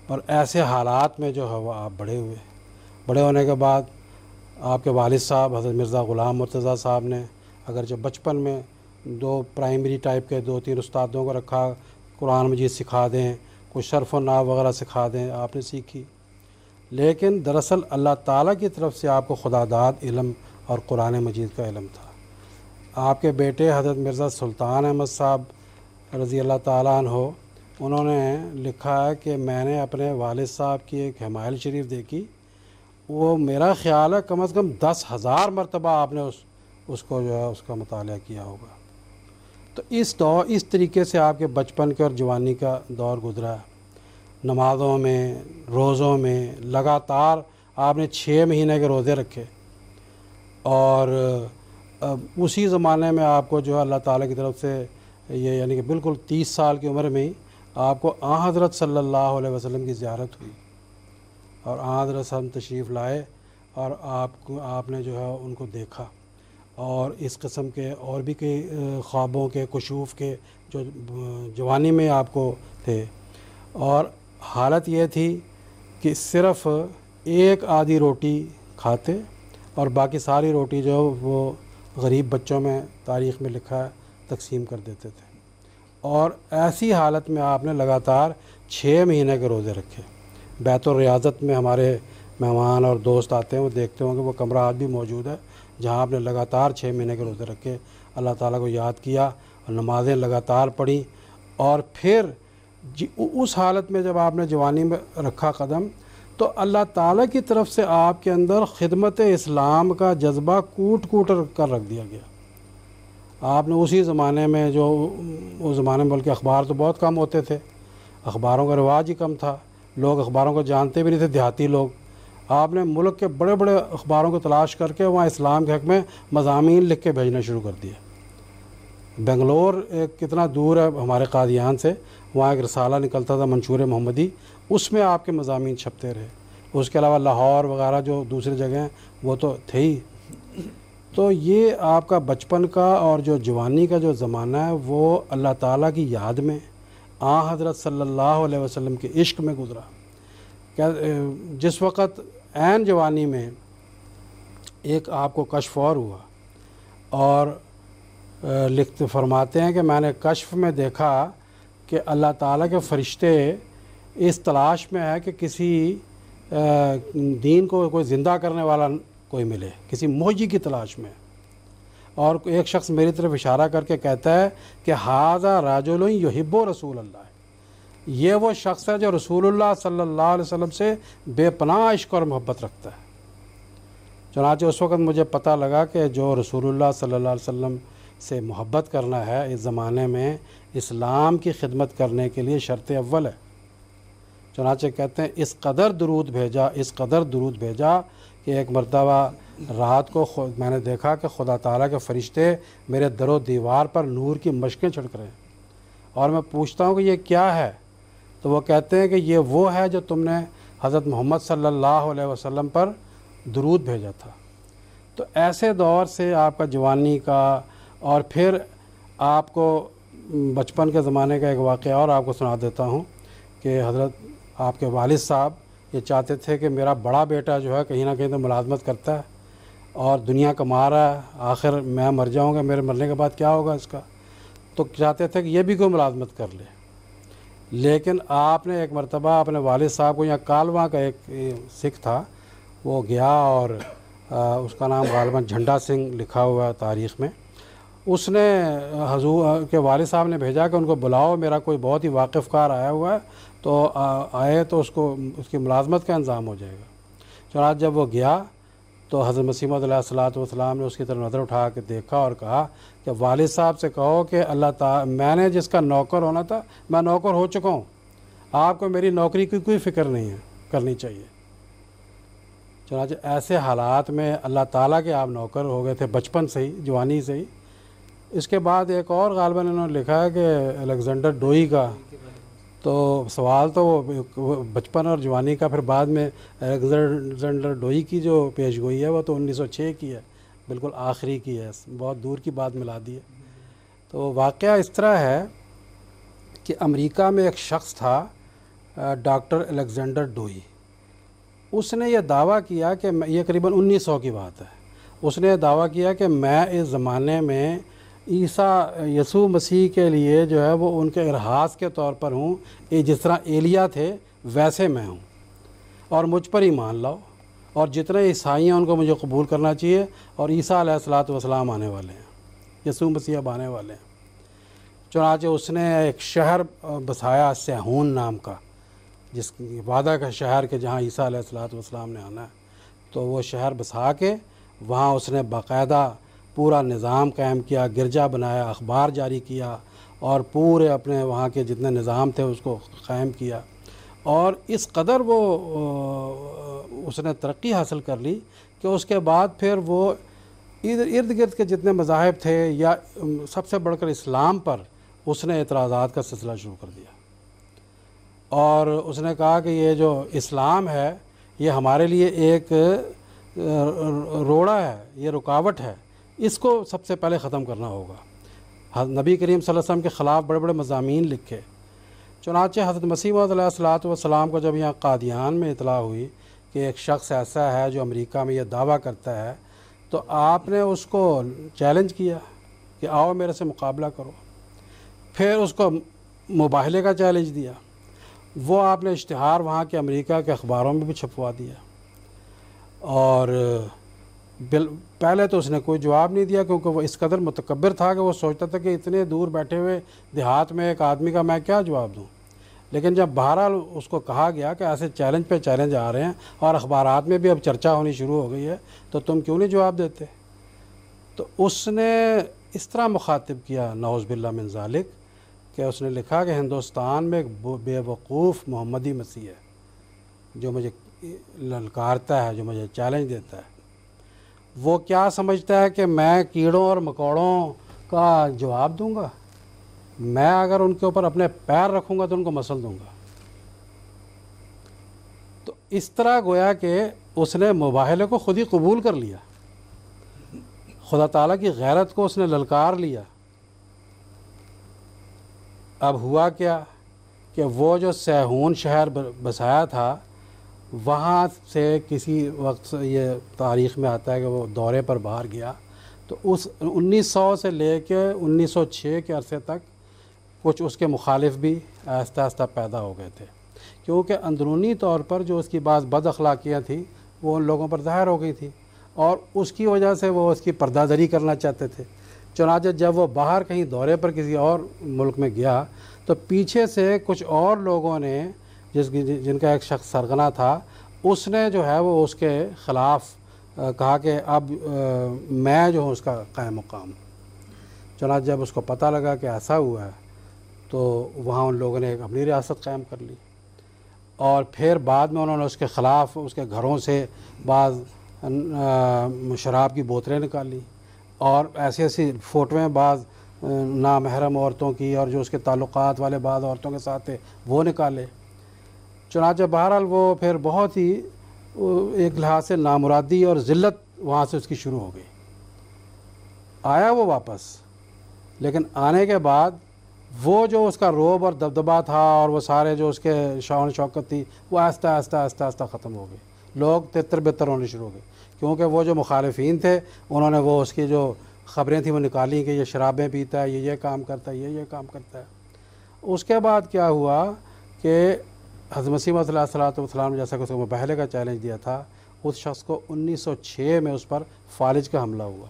اور ایسے حالات میں جو ہے وہ آپ بڑے ہوئے، بڑے ہونے کے بعد آپ کے والد صاحب حضرت مرزا غلام مرتضیٰ صاحب نے اگرچہ بچپن میں 2 پرائمری ٹائپ کے 2-3 استادوں کو رکھا، قرآن مجید سکھا دیں، کوئی شرف و ناو وغیرہ سکھا دیں، آپ نے سیکھی، لیکن دراصل اللہ تعالیٰ کی طرف سے آپ کو خدا داد علم اور قرآن مجید کا علم تھا۔ آپ کے بیٹے حضرت مرزا سلطان احمد صاحب رضی اللہ تعالیٰ عنہ، انہوں نے لکھا ہے کہ میں نے اپنے والد صاحب کی ایک حمایل شریف دیکھی، وہ میرا خیال ہے کم از کم 10,000 مرتبہ آپ نے اس کو جو ہے اس کا مطالعہ کیا ہوگا۔ تو اس طریقے سے آپ کے بچپن کے اور جوانی کا دور گزرا ہے، نمازوں میں، روزوں میں لگاتار آپ نے 6 مہینے کے روزے رکھے، اور اسی زمانے میں آپ کو جو ہے اللہ تعالیٰ کی طرف سے یہ یعنی کہ بالکل 30 سال کی عمر میں ہی آپ کو آن حضرت صلی اللہ علیہ وسلم کی زیارت ہوئی، اور آن حضرت ہم تشریف لائے اور آپ نے جو ہے ان کو دیکھا، اور اس قسم کے اور بھی کئی خوابوں کے کشوف کے جو جوانی میں آپ کو تھے، اور حالت یہ تھی کہ صرف ایک آدھی روٹی کھاتے اور باقی ساری روٹی جو وہ غریب بچوں میں تاریخ میں لکھا ہے تقسیم کر دیتے تھے، اور ایسی حالت میں آپ نے لگاتار 6 مہینے کے روزے رکھے۔ بیت الریاضت میں ہمارے مہمان اور دوست آتے ہیں، وہ دیکھتے ہوں کہ وہ کمرہ آج بھی موجود ہے جہاں آپ نے لگاتار 6 مہینے کے روزے رکھے، اللہ تعالیٰ کو یاد کیا اور نمازیں لگاتار پڑھی، اور پھر اس حالت میں جب آپ نے جوانی میں رکھا قدم تو اللہ تعالیٰ کی طرف سے آپ کے اندر خدمت اسلام کا جذبہ کوٹ کر رکھ دیا گیا۔ آپ نے اسی زمانے میں جو اس زمانے میں بلکہ اخبار تو بہت کم ہوتے تھے، اخباروں کا رواج ہی کم تھا، لوگ اخباروں کو جانتے بھی نہیں تھے، دیہاتی لوگ، آپ نے ملک کے بڑے بڑے اخباروں کو تلاش کر کے وہاں اسلام کے حق میں مضامین لکھ کے بھیجنا شروع کر دیا۔ بنگلور ایک کتنا دور ہے ہمارے قادیان سے، وہاں ایک رسالہ نکلتا تھا منشور محمدی، اس میں آپ کے مضامین چھپتے رہے، اس کے علاوہ لاہور وغیرہ جو دوسری جگہیں ہیں وہ تو تھے ہی۔ تو یہ آپ کا بچپن کا اور جو جوانی کا جو زمانہ ہے وہ اللہ تعالیٰ کی یاد میں، آن حضرت صلی اللہ علیہ وسلم کے عشق میں گزرا۔ جس وقت عین جوانی میں ایک آپ کو کشف اور ہوا، اور لکھتے فرماتے ہیں کہ میں نے کشف میں دیکھا کہ اللہ تعالیٰ کے فرشتے اس تلاش میں ہے کہ کسی دین کو کوئی زندہ کرنے والا کوئی ملے، کسی محیی کی تلاش میں، اور ایک شخص میری طرف اشارہ کر کے کہتا ہے کہ ھذا رجل یحب رسول اللہ، یہ وہ شخص ہے جو رسول اللہ صلی اللہ علیہ وسلم سے بے پناہ عشق اور محبت رکھتا ہے۔ چنانچہ اس وقت مجھے پتہ لگا کہ جو رسول اللہ صلی اللہ علیہ وسلم سے محبت کرنا ہے اس زمانے میں اسلام کی خدمت کرنے کے لیے شرط اول ہے۔ چنانچہ کہتے ہیں اس قدر درود بھیجا کہ ایک مرتبہ رات کو میں نے دیکھا کہ خدا تعالیٰ کے فرشتے میرے در و دیوار پر نور کی مشقیں چھڑک رہے ہیں، اور میں پوچھتا ہوں کہ یہ کیا ہے، تو وہ کہتے ہیں کہ یہ وہ ہے جو تم نے حضرت محمد صلی اللہ علیہ وسلم پر درود بھیجا تھا۔ تو ایسے دور سے آپ کا جوانی کا، اور پھر آپ کو بچپن کے زمانے کا ایک واقعہ اور آپ کو سنا دیتا ہوں کہ حضرت آپ کے والد صاحب یہ چاہتے تھے کہ میرا بڑا بیٹا جو ہے کہیں نہ کہیں تو ملازمت کرتا ہے اور دنیا کما رہا ہے، آخر میں مر جاؤں گا، میرے مرنے کے بعد کیا ہوگا اس کا، تو چاہتے تھے کہ یہ بھی کوئی ملازمت کر لے۔ لیکن آپ نے ایک مرتبہ اپنے والد صاحب کو، یہاں کالواں کا ایک سکھ تھا، وہ گیا اور اس کا نام غالباً جھنڈا سنگھ لکھا ہوا ہے تاریخ میں، اس نے حضور کے والد صاحب نے بھیجا کہ ان کو بلاؤ، میرا کوئی بہت ہی واقف کار آیا ہوا ہے، تو آئے تو اس کی ملازمت کا انتظام ہو جائے گا۔ چنانچہ جب وہ گیا تو حضرت مسیح موعود علیہ السلام نے اس کی طرف نظر اٹھا کے دیکھا اور کہا کہ والد صاحب سے کہو کہ اللہ تعالیٰ، میں نے جس کا نوکر ہونا تھا میں نوکر ہو چکا ہوں، آپ کو میری نوکری کی کوئی فکر نہیں ہے، کرنی چاہیے۔ چنانچہ ایسے حالات میں اللہ تعالیٰ کے آپ نوکر ہو گئے تھے بچپن سے ہی، جوانی سے ہی۔ اس کے بعد ایک اور غالباً انہوں نے لکھا ہے کہ الیگزینڈر ڈوئی کا، تو سوال تو وہ بچپن اور جوانی کا، پھر بعد میں الیگزینڈر ڈوئی کی جو پیش گوئی ہے وہ تو 1906 کی ہے، بالکل آخری کی ہے، بہت دور کی بات ملا دی ہے۔ تو واقعہ اس طرح ہے کہ امریکہ میں ایک شخص تھا ڈاکٹر الیگزینڈر ڈوئی، اس نے یہ دعویٰ کیا کہ یہ قریباً 1900 کی بات ہے، اس نے یہ دعویٰ کیا کہ میں اس زمانے میں یسوع مسیح کے لیے جو ہے وہ ان کے ارحاس کے طور پر ہوں، جس طرح ایلیا تھے ویسے میں ہوں، اور مجھ پر ایمان لاؤ، اور جتنے عیسائی ہیں ان کو مجھے قبول کرنا چاہیے، اور عیسیٰ علیہ الصلوۃ والسلام آنے والے ہیں، یسوع مسیح اب آنے والے ہیں۔ چنانچہ اس نے ایک شہر بسایا سیہون نام کا، جس وعدہ کا شہر کہ جہاں عیسیٰ علیہ الصلوۃ والسلام نے آنا ہے، تو وہ شہر بسا کے وہاں اس نے باقاعدہ پورا نظام قائم کیا، گرجا بنایا، اخبار جاری کیا، اور پورے اپنے وہاں کے جتنے نظام تھے اس کو قائم کیا، اور اس قدر وہ اس نے ترقی حاصل کر لی کہ اس کے بعد پھر وہ ارد گرد کے جتنے مذاہب تھے یا سب سے بڑھ کر اسلام پر اس نے اعتراضات کا سلسلہ شروع کر دیا، اور اس نے کہا کہ یہ جو اسلام ہے یہ ہمارے لیے ایک روڑا ہے، یہ رکاوٹ ہے، اس کو سب سے پہلے ختم کرنا ہوگا۔ نبی کریم صلی اللہ علیہ وسلم کے خلاف بڑے بڑے مضامین لکھے۔ چنانچہ حضرت مسیح موعود علیہ الصلوۃ والسلام کو جب یہاں قادیان میں اطلاع ہوئی کہ ایک شخص ایسا ہے جو امریکہ میں یہ دعویٰ کرتا ہے، تو آپ نے اس کو چیلنج کیا کہ آؤ میرے سے مقابلہ کرو، پھر اس کو مباہلے کا چیلنج دیا، وہ آپ نے اشتہار وہاں کے امریکہ کے اخباروں میں بھی چھپوا دیا، اور پہلے تو اس نے کوئی جواب نہیں دیا، کیونکہ وہ اس قدر متکبر تھا کہ وہ سوچتا تھا کہ اتنے دور بیٹھے ہوئے دیہات میں ایک آدمی کا میں کیا جواب دوں۔ لیکن جب بہرحال اس کو کہا گیا کہ ایسے چیلنج پہ چیلنج آ رہے ہیں اور اخبارات میں بھی اب چرچا ہونی شروع ہو گئی ہے، تو تم کیوں نہیں جواب دیتے؟ تو اس نے اس طرح مخاطب کیا نعوذ باللہ من ذالک کہ اس نے لکھا کہ ہندوستان میں ایک بے وقوف محمدی مسیح ہے جو مجھے للکارتا ہے، جو مجھے چیلنج دیتا ہے۔ وہ کیا سمجھتا ہے کہ میں کیڑوں اور مکوڑوں کا جواب دوں گا؟ میں اگر ان کے اوپر اپنے پیر رکھوں گا تو ان کو مسل دوں گا۔ تو اس طرح گویا کہ اس نے مباہلے کو خود ہی قبول کر لیا، خدا تعالیٰ کی غیرت کو اس نے للکار لیا۔ اب ہوا کیا کہ وہ جو سیہون شہر بسایا تھا، وہاں سے کسی وقت یہ تاریخ میں آتا ہے کہ وہ دورے پر باہر گیا، تو اس 1900 سے لے کے 1906 کے عرصے تک کچھ اس کے مخالف بھی آہستہ آہستہ پیدا ہو گئے تھے، کیونکہ اندرونی طور پر جو اس کی بعض بد اخلاقیاں تھیں وہ ان لوگوں پر ظاہر ہو گئی تھیں، اور اس کی وجہ سے وہ اس کی پردہ دری کرنا چاہتے تھے۔ چنانچہ جب وہ باہر کہیں دورے پر کسی اور ملک میں گیا تو پیچھے سے کچھ اور لوگوں نے جن کا ایک شخص سرغنہ تھا، اس نے جو ہے وہ اس کے خلاف کہا کہ اب میں جو ہوں اس کا قائم مقام۔ چنانچہ جب اس کو پتہ لگا کہ ایسا ہوا ہے تو وہاں ان لوگوں نے ایک اپنی ریاست قائم کر لی، اور پھر بعد میں انہوں نے اس کے خلاف اس کے گھروں سے بعض شراب کی بوتلیں نکالی، اور ایسی ایسی فوٹویں بعض نامحرم عورتوں کی اور جو اس کے تعلقات والے بعض عورتوں کے ساتھ تھے وہ نکالے۔ چنانچہ بہرحال وہ پھر بہت ہی ایک لحاظ سے نامرادی اور ذلت وہاں سے اس کی شروع ہو گئی۔ آیا وہ واپس، لیکن آنے کے بعد وہ جو اس کا روب اور دبدبہ تھا اور وہ سارے جو اس کے شان و شوکت تھی وہ آہستہ آہستہ آہستہ آہستہ ختم ہو گئی، لوگ تتر بتر ہونے شروع ہو گئے، کیونکہ وہ جو مخالفین تھے انہوں نے وہ اس کی جو خبریں تھیں وہ نکالی کہ یہ شرابیں پیتا ہے، یہ کام کرتا ہے، یہ کام کرتا ہے۔ اس کے بعد کیا ہوا کہ حضرت مسیح موعود علیہ الصلوۃ والسلام نے جیسا کہ اس کو مباہلے کا چیلنج دیا تھا، اس شخص کو 1906 میں اس پر فالج کا حملہ ہوا،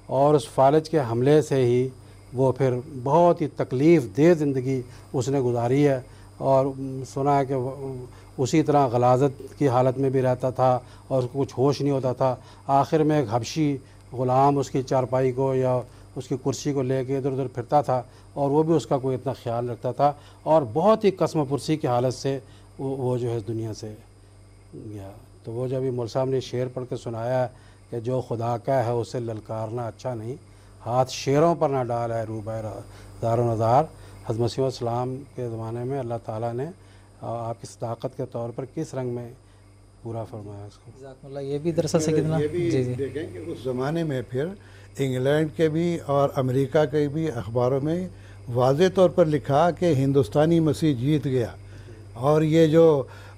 اور اس فالج کے حملے سے ہی وہ پھر بہت ہی تکلیف دہ زندگی اس نے گزاری ہے، اور سنا ہے کہ اسی طرح غلاظت کی حالت میں بھی رہتا تھا اور اس کو کچھ ہوش نہیں ہوتا تھا۔ آخر میں ایک حبشی غلام اس کی چارپائی کو یا اس کی کرسی کو لے کے ادھر ادھر پھرتا تھا، اور وہ بھی اس کا کوئی اتنا خیال رکھتا تھا، اور بہت ہی قسم پرسی کی حالت سے وہ جو ہے دنیا سے گیا۔ تو وہ جب مول صاحب نے شعر پڑھ کے سنایا کہ جو خدا کا ہے اسے للکارنا اچھا نہیں، ہاتھ شیروں پر نہ ڈال ہے روبہ دار و نظار۔ حضرت مسیح السلام کے زمانے میں اللہ تعالیٰ نے آپ کی صداقت کے طور پر کس رنگ میں پورا فرمایا اس کو۔ جزاکم اللہ۔ یہ بھی دراصل سے کتنا یہ بھی دیکھیں کہ اس زمانے میں پھر انگلینڈ کے بھی اور امریکہ کے بھی اخباروں میں واضح طور پر لکھا کہ ہندوستانی مسیح جیت گیا، اور یہ جو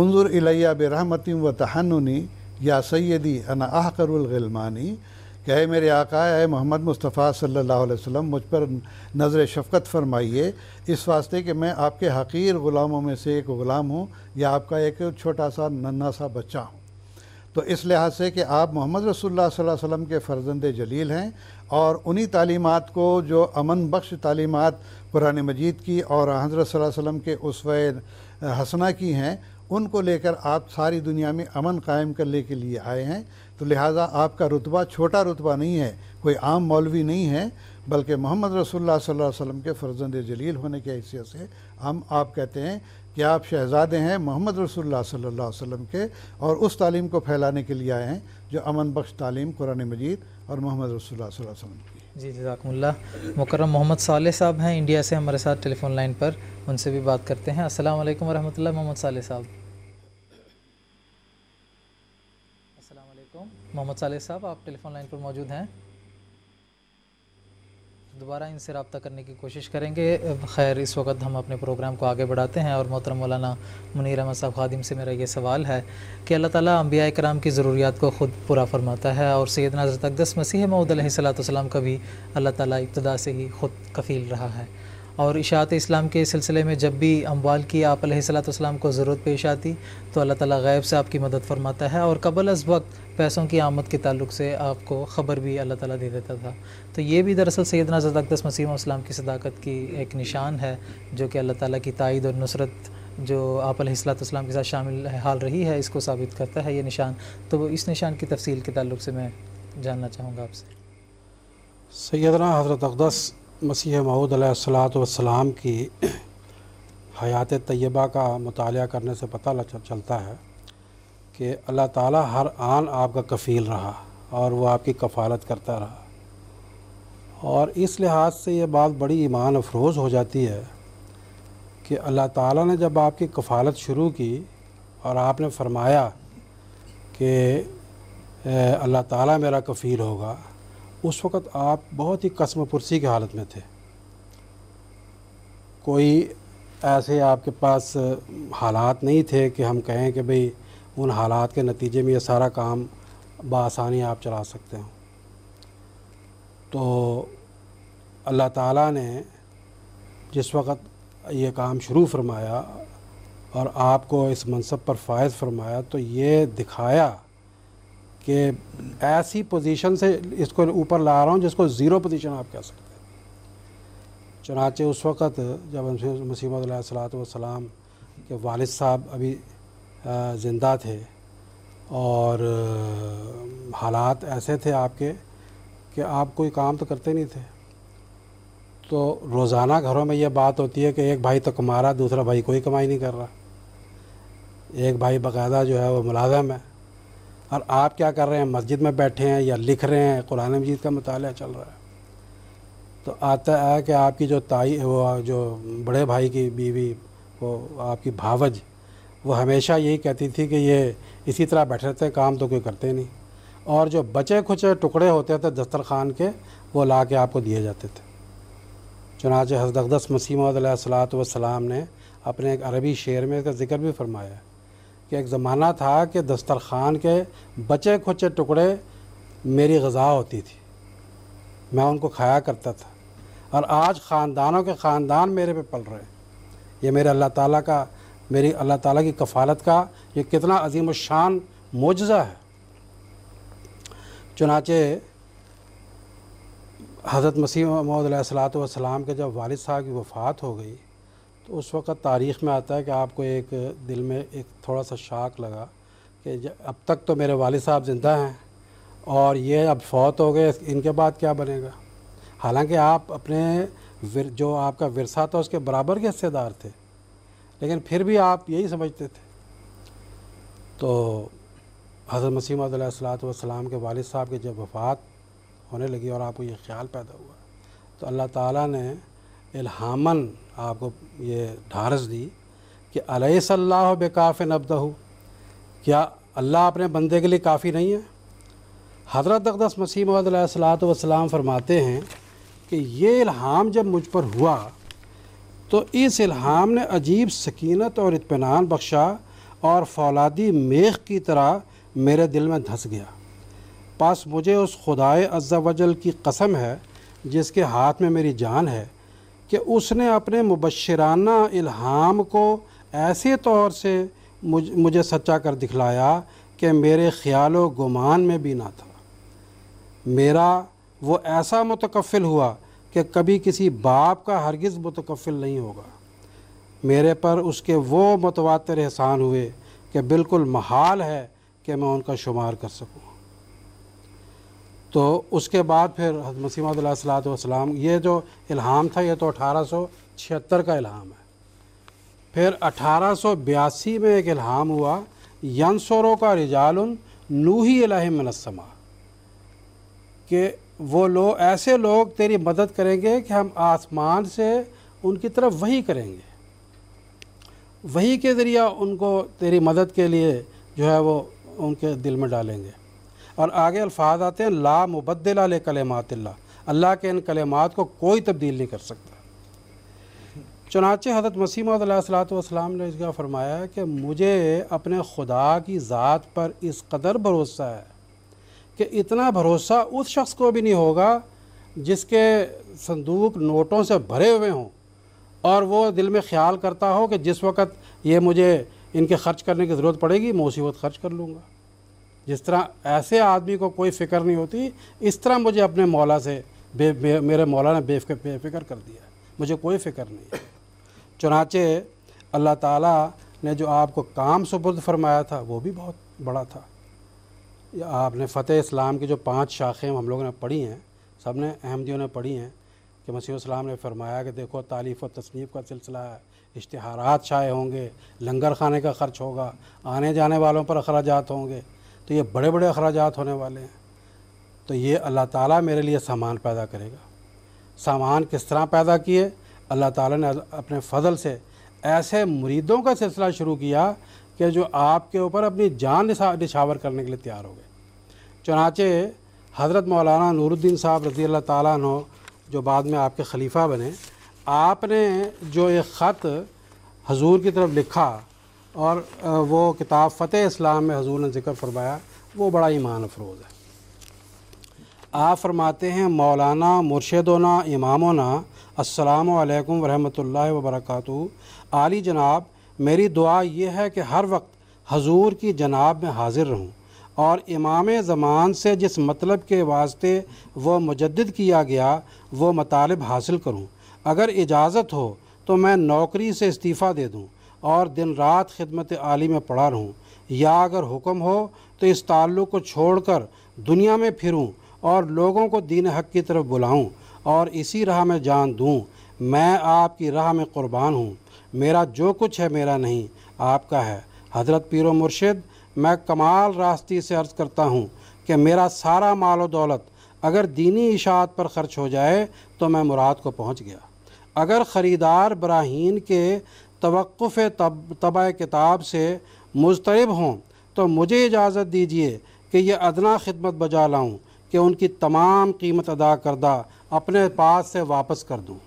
انظر الیہ برحمتی و تحننی یا سیدی انا احقر الغلمانی، کہ اے میرے آقا، اے محمد مصطفیٰ صلی اللہ علیہ وسلم، مجھ پر نظر شفقت فرمائیے، اس واسطے کہ میں آپ کے حقیر غلاموں میں سے ایک غلام ہوں، یا آپ کا ایک چھوٹا سا ننھا سا بچہ ہوں۔ تو اس لحاظ سے کہ آپ محمد رسول اللہ صلی اللہ علیہ وسلم کے فرزند جلیل ہیں، اور انہی تعلیمات کو جو امن بخش تعلیمات قرآن مجید کی اور حضرت صلی اللہ علیہ وسلم کے اسوہ حسنہ کی ہیں، ان کو لے کر آپ ساری دنیا میں امن قائم کرنے کے لیے آئے ہیں۔ تو لہٰذا آپ کا رتبہ چھوٹا رتبہ نہیں ہے، کوئی عام مولوی نہیں ہے، بلکہ محمد رسول اللہ صلی اللہ علیہ وسلم کے فرزند جلیل ہونے کی حیثیت سے ہم آپ کہتے ہیں کہ آپ شہزادے ہیں محمد رسول اللہ صلی اللہ علیہ وسلم کے، اور اس تعلیم کو پھیلانے کے لیے آئے ہیں جو امن بخش تعلیم قرآن مجید اور محمد رسول اللہ صلی اللہ علیہ وسلم کی۔ جی جزاکم اللہ۔ مکرم محمد صالح صاحب ہیں انڈیا سے ہمارے ساتھ ٹیلی فون لائن پر، ان سے بھی بات کرتے ہیں۔ السلام علیکم ورحمۃ اللہ محمد صالح صاحب۔ السلام علیکم محمد صالح صاحب، آپ ٹیلی فون لائن پر موجود ہیں؟ دوبارہ ان سے رابطہ کرنے کی کوشش کریں گے۔ خیر، اس وقت ہم اپنے پروگرام کو آگے بڑھاتے ہیں، اور محترم مولانا منیر احمد صاحب خادم سے میرا یہ سوال ہے کہ اللہ تعالیٰ انبیاء کرام کی ضروریات کو خود پورا فرماتا ہے، اور سیدنا حضرت اقدس مسیح موعود علیہ السلام کا بھی اللہ تعالیٰ ابتدا سے ہی خود کفیل رہا ہے، اور اشاعت اسلام کے سلسلے میں جب بھی اموال کی آپ علیہ السلام کو ضرورت پیش آتی تو اللہ تعالیٰ غیب سے آپ کی مدد فرماتا ہے، اور قبل از وقت پیسوں کی آمد کے تعلق سے آپ کو خبر بھی اللہ تعالیٰ دے دیتا تھا۔ تو یہ بھی دراصل سیدنا حضرت اقدس مسیح موعود السلام کی صداقت کی ایک نشان ہے، جو کہ اللہ تعالیٰ کی تائید اور نصرت جو آپ علیہ السلام کے ساتھ شامل حال رہی ہے، اس کو ثابت کرتا ہے یہ نشان۔ تو اس نشان کی تفصیل کے تعلق سے میں جاننا چاہوں گا آپ سے۔ سیدنا حضرت اقدس مسیح موعود علیہ السلام کی حیات طیبہ کا مطالعہ کرنے سے پتہ چلتا ہے کہ اللہ تعالیٰ ہر آن آپ کا کفیل رہا، اور وہ آپ کی کفالت کرتا رہا، اور اس لحاظ سے یہ بات بڑی ایمان افروز ہو جاتی ہے کہ اللہ تعالیٰ نے جب آپ کی کفالت شروع کی اور آپ نے فرمایا کہ اللہ تعالیٰ میرا کفیل ہوگا، اس وقت آپ بہت ہی قسم پرسی کی حالت میں تھے۔ کوئی ایسے آپ کے پاس حالات نہیں تھے کہ ہم کہیں کہ بھئی ان حالات کے نتیجے میں یہ سارا کام بآسانی آپ چلا سکتے ہوں۔ تو اللہ تعالیٰ نے جس وقت یہ کام شروع فرمایا اور آپ کو اس منصب پر فائز فرمایا، تو یہ دکھایا کہ ایسی پوزیشن سے اس کو اوپر لا رہا ہوں جس کو زیرو پوزیشن آپ کہہ سکتے ہیں۔ چنانچہ اس وقت جب مسیح موعود علیہ السلام کے والد صاحب ابھی زندہ تھے، اور حالات ایسے تھے آپ کے کہ آپ کوئی کام تو کرتے نہیں تھے، تو روزانہ گھروں میں یہ بات ہوتی ہے کہ ایک بھائی تو کما رہا، دوسرا بھائی کوئی کمائی نہیں کر رہا، ایک بھائی باقاعدہ جو ہے وہ ملازم ہے، اور آپ کیا کر رہے ہیں؟ مسجد میں بیٹھے ہیں یا لکھ رہے ہیں، قرآن مجید کا مطالعہ چل رہا ہے۔ تو آتا ہے کہ آپ کی جو بڑے بھائی کی بیوی، وہ آپ کی بھاوج، وہ ہمیشہ یہی کہتی تھی کہ یہ اسی طرح بیٹھے رہتے ہیں، کام تو کوئی کرتے نہیں، اور جو بچے کھچے ٹکڑے ہوتے تھے دسترخوان کے، وہ لا کے آپ کو دیے جاتے تھے۔ چنانچہ حضرت اقدس مسیح موعود علیہ السلام نے اپنے ایک عربی شعر میں اس کا ذکر بھی فرمایا ہے کہ ایک زمانہ تھا کہ دسترخوان کے بچے کھچے ٹکڑے میری غذا ہوتی تھی، میں ان کو کھایا کرتا تھا، اور آج خاندانوں کے خاندان میرے پہ پل رہے ہیں۔ یہ میرے میری اللہ تعالیٰ کی کفالت کا یہ کتنا عظیم الشان معجزہ ہے۔ چنانچہ حضرت مسیح موعود علیہ السلام کے جب والد صاحب کی وفات ہو گئی، تو اس وقت تاریخ میں آتا ہے کہ آپ کو ایک دل میں ایک تھوڑا سا شاک لگا کہ اب تک تو میرے والد صاحب زندہ ہیں، اور یہ اب فوت ہو گئے، ان کے بعد کیا بنے گا؟ حالانکہ آپ اپنے جو آپ کا ورثہ تھا اس کے برابر کے حصے دار تھے، لیکن پھر بھی آپ یہی سمجھتے تھے۔ تو حضرت مسیح موعود علیہ السلام کے والد صاحب کی جب وفات ہونے لگی اور آپ کو یہ خیال پیدا ہوا، تو اللہ تعالیٰ نے الہاماً آپ کو یہ ڈھارس دی کہ الیس اللہ بکاف عبدہ، کیا اللہ اپنے بندے کے لیے کافی نہیں ہے؟ حضرت اقدس مسیح موعود علیہ السلام فرماتے ہیں کہ یہ الہام جب مجھ پر ہوا تو اس الہام نے عجیب سکینت اور اطمینان بخشا، اور فولادی میخ کی طرح میرے دل میں دھس گیا۔ پس مجھے اس خدائے عز و جل کی قسم ہے جس کے ہاتھ میں میری جان ہے کہ اس نے اپنے مبشرانہ الہام کو ایسے طور سے مجھے سچا کر دکھلایا کہ میرے خیال و گمان میں بھی نہ تھا۔ میرا وہ ایسا متکفل ہوا کہ کبھی کسی باپ کا ہرگز متکفل نہیں ہوگا۔ میرے پر اس کے وہ متواتر احسان ہوئے کہ بالکل محال ہے کہ میں ان کا شمار کر سکوں۔ تو اس کے بعد پھر حضرت مسیح موعود علیہ الصلوۃ والسلام، یہ جو الہام تھا یہ تو 1876 کا الہام ہے۔ پھر 1882 میں ایک الہام ہوا، ینصرو کا رجال نوحی الیہم من السماء، کہ وہ لوگ ایسے لوگ تیری مدد کریں گے کہ ہم آسمان سے ان کی طرف وحی کریں گے، وحی کے ذریعہ ان کو تیری مدد کے لیے جو ہے وہ ان کے دل میں ڈالیں گے۔ اور آگے الفاظ آتے ہیں لا مبدل لکلمات اللہ، اللہ کے ان کلمات کو کوئی تبدیل نہیں کر سکتا۔ چنانچہ حضرت مسیح موعود علیہ الصلوۃ والسلام نے اس کا فرمایا کہ مجھے اپنے خدا کی ذات پر اس قدر بھروسہ ہے کہ اتنا بھروسہ اس شخص کو بھی نہیں ہوگا جس کے صندوق نوٹوں سے بھرے ہوئے ہوں اور وہ دل میں خیال کرتا ہو کہ جس وقت یہ مجھے ان کے خرچ کرنے کی ضرورت پڑے گی میں اسی وقت خرچ کر لوں گا۔ جس طرح ایسے آدمی کو کوئی فکر نہیں ہوتی، اس طرح مجھے اپنے مولا سے میرے مولا نے بے فکر کر دیا، مجھے کوئی فکر نہیں ہے۔ چنانچہ اللہ تعالیٰ نے جو آپ کو کام سپرد فرمایا تھا وہ بھی بہت بڑا تھا۔ آپ نے فتح اسلام کی جو 5 شاخیں ہم لوگوں نے پڑھی ہیں، سب نے احمدیوں نے پڑھی ہیں، کہ مسیح السلام نے فرمایا کہ دیکھو تالیف و تصنیف کا سلسلہ ہے، اشتہارات شائع ہوں گے، لنگر خانے کا خرچ ہوگا، آنے جانے والوں پر اخراجات ہوں گے، تو یہ بڑے بڑے اخراجات ہونے والے ہیں۔ تو یہ اللہ تعالیٰ میرے لیے سامان پیدا کرے گا۔ سامان کس طرح پیدا کیے؟ اللہ تعالیٰ نے اپنے فضل سے ایسے مریدوں کا سلسلہ شروع کیا کہ جو آپ کے اوپر اپنی جان نچھاور کرنے کے لیے تیار ہو گئے۔ چنانچہ حضرت مولانا نور الدین صاحب رضی اللہ تعالیٰ عنہ جو بعد میں آپ کے خلیفہ بنے، آپ نے جو ایک خط حضور کی طرف لکھا اور وہ کتاب فتح اسلام میں حضور نے ذکر فرمایا، وہ بڑا ایمان افروز ہے۔ آپ فرماتے ہیں مولانا مرشدونا امامونا السلام علیکم ورحمۃ اللہ وبرکاتہ، عالی جناب میری دعا یہ ہے کہ ہر وقت حضور کی جناب میں حاضر رہوں اور امام زمان سے جس مطلب کے واسطے وہ مجدد کیا گیا وہ مطالب حاصل کروں۔ اگر اجازت ہو تو میں نوکری سے استعفیٰ دے دوں اور دن رات خدمت عالی میں پڑا رہوں، یا اگر حکم ہو تو اس تعلق کو چھوڑ کر دنیا میں پھروں اور لوگوں کو دین حق کی طرف بلاؤں اور اسی راہ میں جان دوں۔ میں آپ کی راہ میں قربان ہوں، میرا جو کچھ ہے میرا نہیں، آپ کا ہے۔ حضرت پیر و مرشد، میں کمال راستی سے عرض کرتا ہوں کہ میرا سارا مال و دولت اگر دینی اشاعت پر خرچ ہو جائے تو میں مراد کو پہنچ گیا۔ اگر خریدار براہین کے توقف طبع کتاب سے مضطرب ہوں تو مجھے اجازت دیجیے کہ یہ ادنا خدمت بجا لاؤں کہ ان کی تمام قیمت ادا کردہ اپنے پاس سے واپس کر دوں۔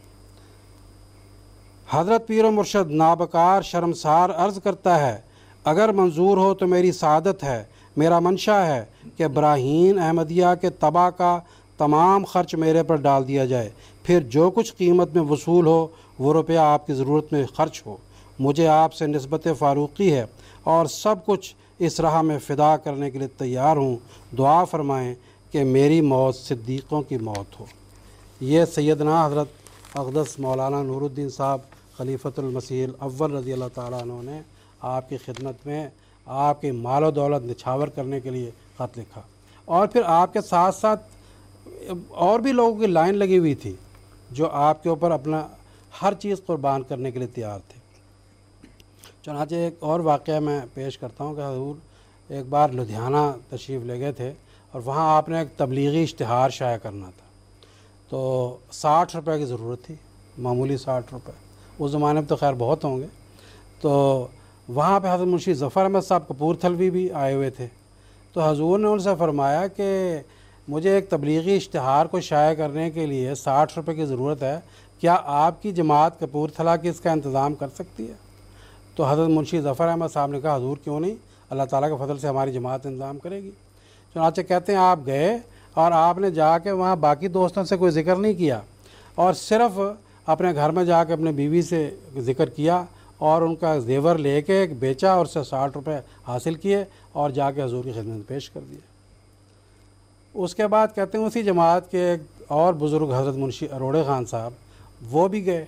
حضرت پیر و مرشد نابکار شرمسار عرض کرتا ہے، اگر منظور ہو تو میری سعادت ہے، میرا منشا ہے کہ براہین احمدیہ کے طبع کا تمام خرچ میرے پر ڈال دیا جائے، پھر جو کچھ قیمت میں وصول ہو وہ روپیہ آپ کی ضرورت میں خرچ ہو۔ مجھے آپ سے نسبت فاروقی ہے اور سب کچھ اس راہ میں فدا کرنے کے لیے تیار ہوں۔ دعا فرمائیں کہ میری موت صدیقوں کی موت ہو۔ یہ سیدنا حضرت اقدس مولانا نور الدین صاحب خلیفۃ المسیح الاول رضی اللہ تعالیٰ عنہ نے آپ کی خدمت میں آپ کی مال و دولت نچھاور کرنے کے لیے خط لکھا، اور پھر آپ کے ساتھ ساتھ اور بھی لوگوں کی لائن لگی ہوئی تھی جو آپ کے اوپر اپنا ہر چیز قربان کرنے کے لیے تیار تھے۔ چنانچہ ایک اور واقعہ میں پیش کرتا ہوں کہ حضور ایک بار لدھیانہ تشریف لے گئے تھے اور وہاں آپ نے ایک تبلیغی اشتہار شائع کرنا تھا، تو 60 روپے کی ضرورت تھی، معمولی 60 روپے، اس زمانے میں تو خیر بہت ہوں گے۔ تو وہاں پہ حضرت منشی ظفر احمد صاحب کپورتھلوی بھی آئے ہوئے تھے، تو حضور نے ان سے فرمایا کہ مجھے ایک تبلیغی اشتہار کو شائع کرنے کے لیے 60 روپے کی ضرورت ہے، کیا آپ کی جماعت کپورتھلا کی اس کا انتظام کر سکتی ہے؟ تو حضرت منشی ظفر احمد صاحب نے کہا حضور کیوں نہیں، اللہ تعالیٰ کے فضل سے ہماری جماعت انتظام کرے گی۔ چنانچہ کہتے ہیں آپ گئے اور آپ نے جا کے وہاں باقی دوستوں سے کوئی ذکر نہیں کیا، اور صرف اپنے گھر میں جا کے اپنے بیوی سے ذکر کیا اور ان کا زیور لے کے بیچا اور اس سے 60 روپے حاصل کیے اور جا کے حضور کی خدمت میں پیش کر دیے۔ اس کے بعد کہتے ہیں اسی جماعت کے ایک اور بزرگ حضرت منشی اروڑے خان صاحب وہ بھی گئے،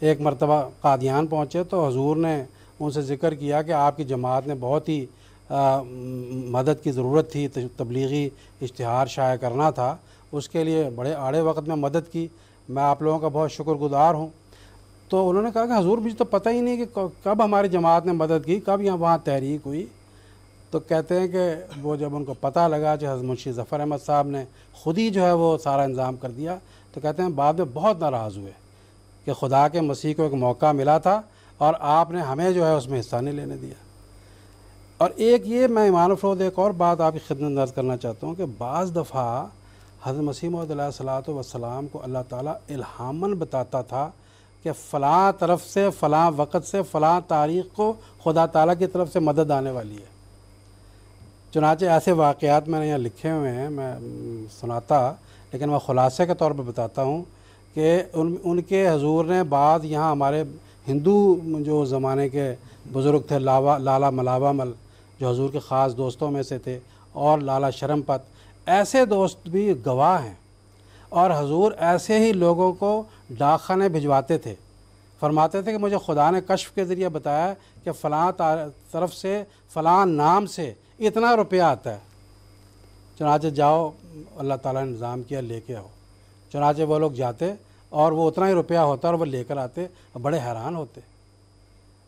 ایک مرتبہ قادیان پہنچے تو حضور نے ان سے ذکر کیا کہ آپ کی جماعت نے بہت ہی مدد کی ضرورت تھی، تبلیغی اشتہار شائع کرنا تھا، اس کے لیے بڑے آڑے وقت میں مدد کی، میں آپ لوگوں کا بہت شکر گزار ہوں۔ تو انہوں نے کہا کہ حضور مجھے تو پتہ ہی نہیں کہ کب ہماری جماعت نے مدد کی، کب یہاں وہاں تحریک ہوئی۔ تو کہتے ہیں کہ وہ جب ان کو پتہ لگا کہ حضرت منشی ظفر احمد صاحب نے خود ہی جو ہے وہ سارا انتظام کر دیا، تو کہتے ہیں بعد میں بہت ناراض ہوئے کہ خدا کے مسیح کو ایک موقع ملا تھا اور آپ نے ہمیں جو ہے اس میں حصہ نہیں لینے دیا۔ اور ایک یہ میں ایمان افروز ایک اور بات آپ کی خدمت میں عرض کرنا چاہتا ہوں کہ بعض دفعہ حضرت مسیح موعود علیہ الصلوۃ والسلام کو اللہ تعالیٰ الہاماً بتاتا تھا کہ فلاں طرف سے فلاں وقت سے فلاں تاریخ کو خدا تعالیٰ کی طرف سے مدد آنے والی ہے۔ چنانچہ ایسے واقعات میں نے یہاں لکھے ہوئے ہیں، میں سناتا لیکن میں خلاصے کے طور پر بتاتا ہوں کہ ان کے حضور نے بعض یہاں ہمارے ہندو جو زمانے کے بزرگ تھے، لالا ملاوا مل جو حضور کے خاص دوستوں میں سے تھے، اور لالا شرم پت، ایسے دوست بھی گواہ ہیں، اور حضور ایسے ہی لوگوں کو ڈاک خانے بھجواتے تھے، فرماتے تھے کہ مجھے خدا نے کشف کے ذریعے بتایا کہ فلاں طرف سے فلاں نام سے اتنا روپیہ آتا ہے، چنانچہ جاؤ، اللہ تعالیٰ نے نظام کیا لے کے آؤ۔ چنانچہ وہ لوگ جاتے اور وہ اتنا ہی روپیہ ہوتا اور وہ لے کر آتے، بڑے حیران ہوتے۔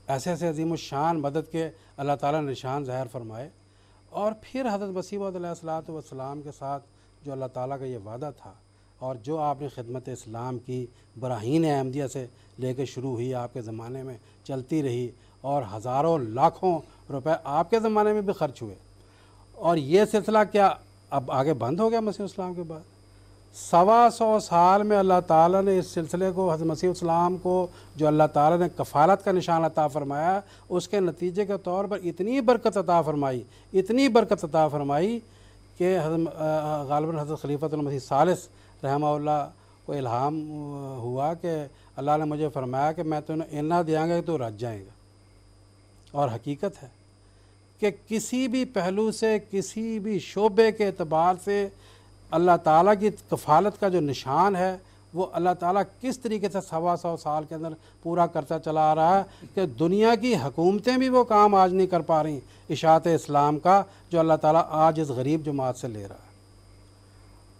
ایسے ایسے عظیم الشان مدد کے اللہ تعالیٰ نے نشان ظاہر فرمائے۔ اور پھر حضرت مسیح موعود علیہ الصلوۃ والسلام کے ساتھ جو اللہ تعالیٰ کا یہ وعدہ تھا اور جو آپ نے خدمت اسلام کی براہین احمدیہ سے لے کے شروع ہوئی، آپ کے زمانے میں چلتی رہی اور ہزاروں لاکھوں روپے آپ کے زمانے میں بھی خرچ ہوئے، اور یہ سلسلہ کیا اب آگے بند ہو گیا مسیح اسلام کے بعد؟ 125 سال میں اللہ تعالیٰ نے اس سلسلے کو، حضرت مسیح السلام کو جو اللہ تعالیٰ نے کفالت کا نشان عطا فرمایا، اس کے نتیجے کے طور پر اتنی برکت عطا فرمائی، اتنی برکت عطا فرمائی کہ غالباً حضرت خلیفۃ المسیح ثالث رحمہ اللہ کو الہام ہوا کہ اللہ نے مجھے فرمایا کہ میں تمہیں اتنا دیاں گا کہ تو رج جائے گا۔ اور حقیقت ہے کہ کسی بھی پہلو سے، کسی بھی شعبے کے اعتبار سے اللہ تعالیٰ کی کفالت کا جو نشان ہے وہ اللہ تعالیٰ کس طریقے سے 125 سال کے اندر پورا کرتا چلا آ رہا ہے کہ دنیا کی حکومتیں بھی وہ کام آج نہیں کر پا رہی اشاعت اسلام کا جو اللہ تعالیٰ آج اس غریب جماعت سے لے رہا ہے۔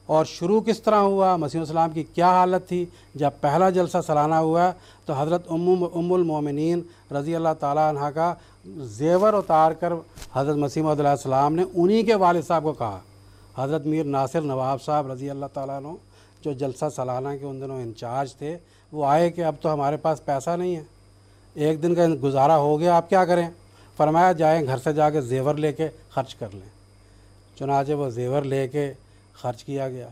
اور شروع کس طرح ہوا، مسیح السلام کی کیا حالت تھی جب پہلا جلسہ سالانہ ہوا تو حضرت ام المومنین رضی اللہ تعالیٰ عنہ کا زیور اتار کر حضرت مسیح موعود علیہ السلام نے انہی کے والد صاحب کو کہا، حضرت میر ناصر نواب صاحب رضی اللہ تعالیٰ عنہ جو جلسہ سالانہ کے ان دنوں انچارج تھے، وہ آئے کہ اب تو ہمارے پاس پیسہ نہیں ہے، ایک دن کا گزارا ہو گیا، آپ کیا کریں؟ فرمایا جائیں گھر سے جا کے زیور لے کے خرچ کر لیں۔ چنانچہ وہ زیور لے کے خرچ کیا گیا،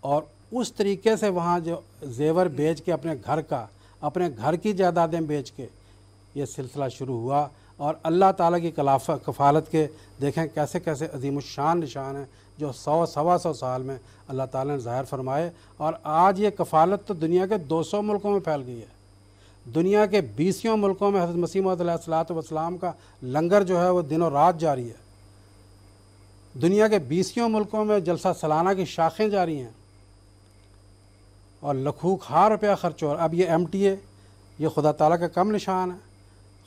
اور اس طریقے سے وہاں جو زیور بیچ کے اپنے گھر کی جائیدادیں بیچ کے یہ سلسلہ شروع ہوا، اور اللہ تعالیٰ کی کفالت کے دیکھیں کیسے کیسے عظیم الشان نشان ہیں جو 100-125 سال میں اللہ تعالیٰ نے ظاہر فرمائے، اور آج یہ کفالت تو دنیا کے 200 ملکوں میں پھیل گئی ہے۔ دنیا کے 20 ملکوں میں حضرت مسیح موعود علیہ الصلوۃ والسلام کا لنگر جو ہے وہ دن و رات جاری ہے۔ دنیا کے 20 ملکوں میں جلسہ سالانہ کی شاخیں جاری ہیں، اور لکھوں کھا روپیہ خرچ ہو رہا۔ اب یہ MTA یہ خدا تعالیٰ کا کم نشان ہے،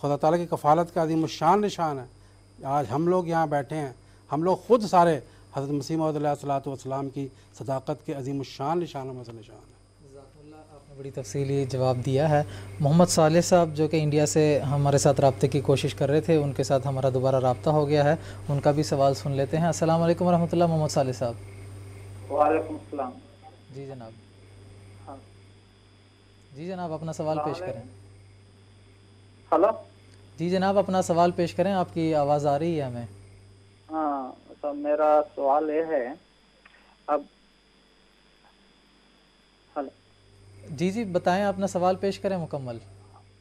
خدا تعالیٰ کی کفالت کا عظیم الشان نشان ہے۔ آج ہم لوگ یہاں بیٹھے ہیں، ہم لوگ خود سارے حضرت مسیح موعود علیہ الصلوۃ والسلام کی صداقت کے عظیم الشان نشانوں میں سے نشان ہے۔ جزاک اللہ، آپ نے بڑی تفصیلی جواب دیا ہے۔ محمد صالح صاحب جو کہ انڈیا سے ہمارے ساتھ رابطے کی کوشش کر رہے تھے، ان کے ساتھ ہمارا دوبارہ رابطہ ہو گیا ہے، ان کا بھی سوال سن لیتے ہیں۔ السلام علیکم ورحمۃ اللہ، محمد صالح صاحب۔ وعلیکم السلام۔ جی جناب، ہاں جی جناب اپنا سوال پیش کریں۔ ہلو، جی جناب اپنا سوال پیش کریں، آپ کی آواز آ رہی ہے ہمیں۔ ہاں تو میرا سوال یہ ہے، اب جی بتائیں، اپنا سوال پیش کریں مکمل۔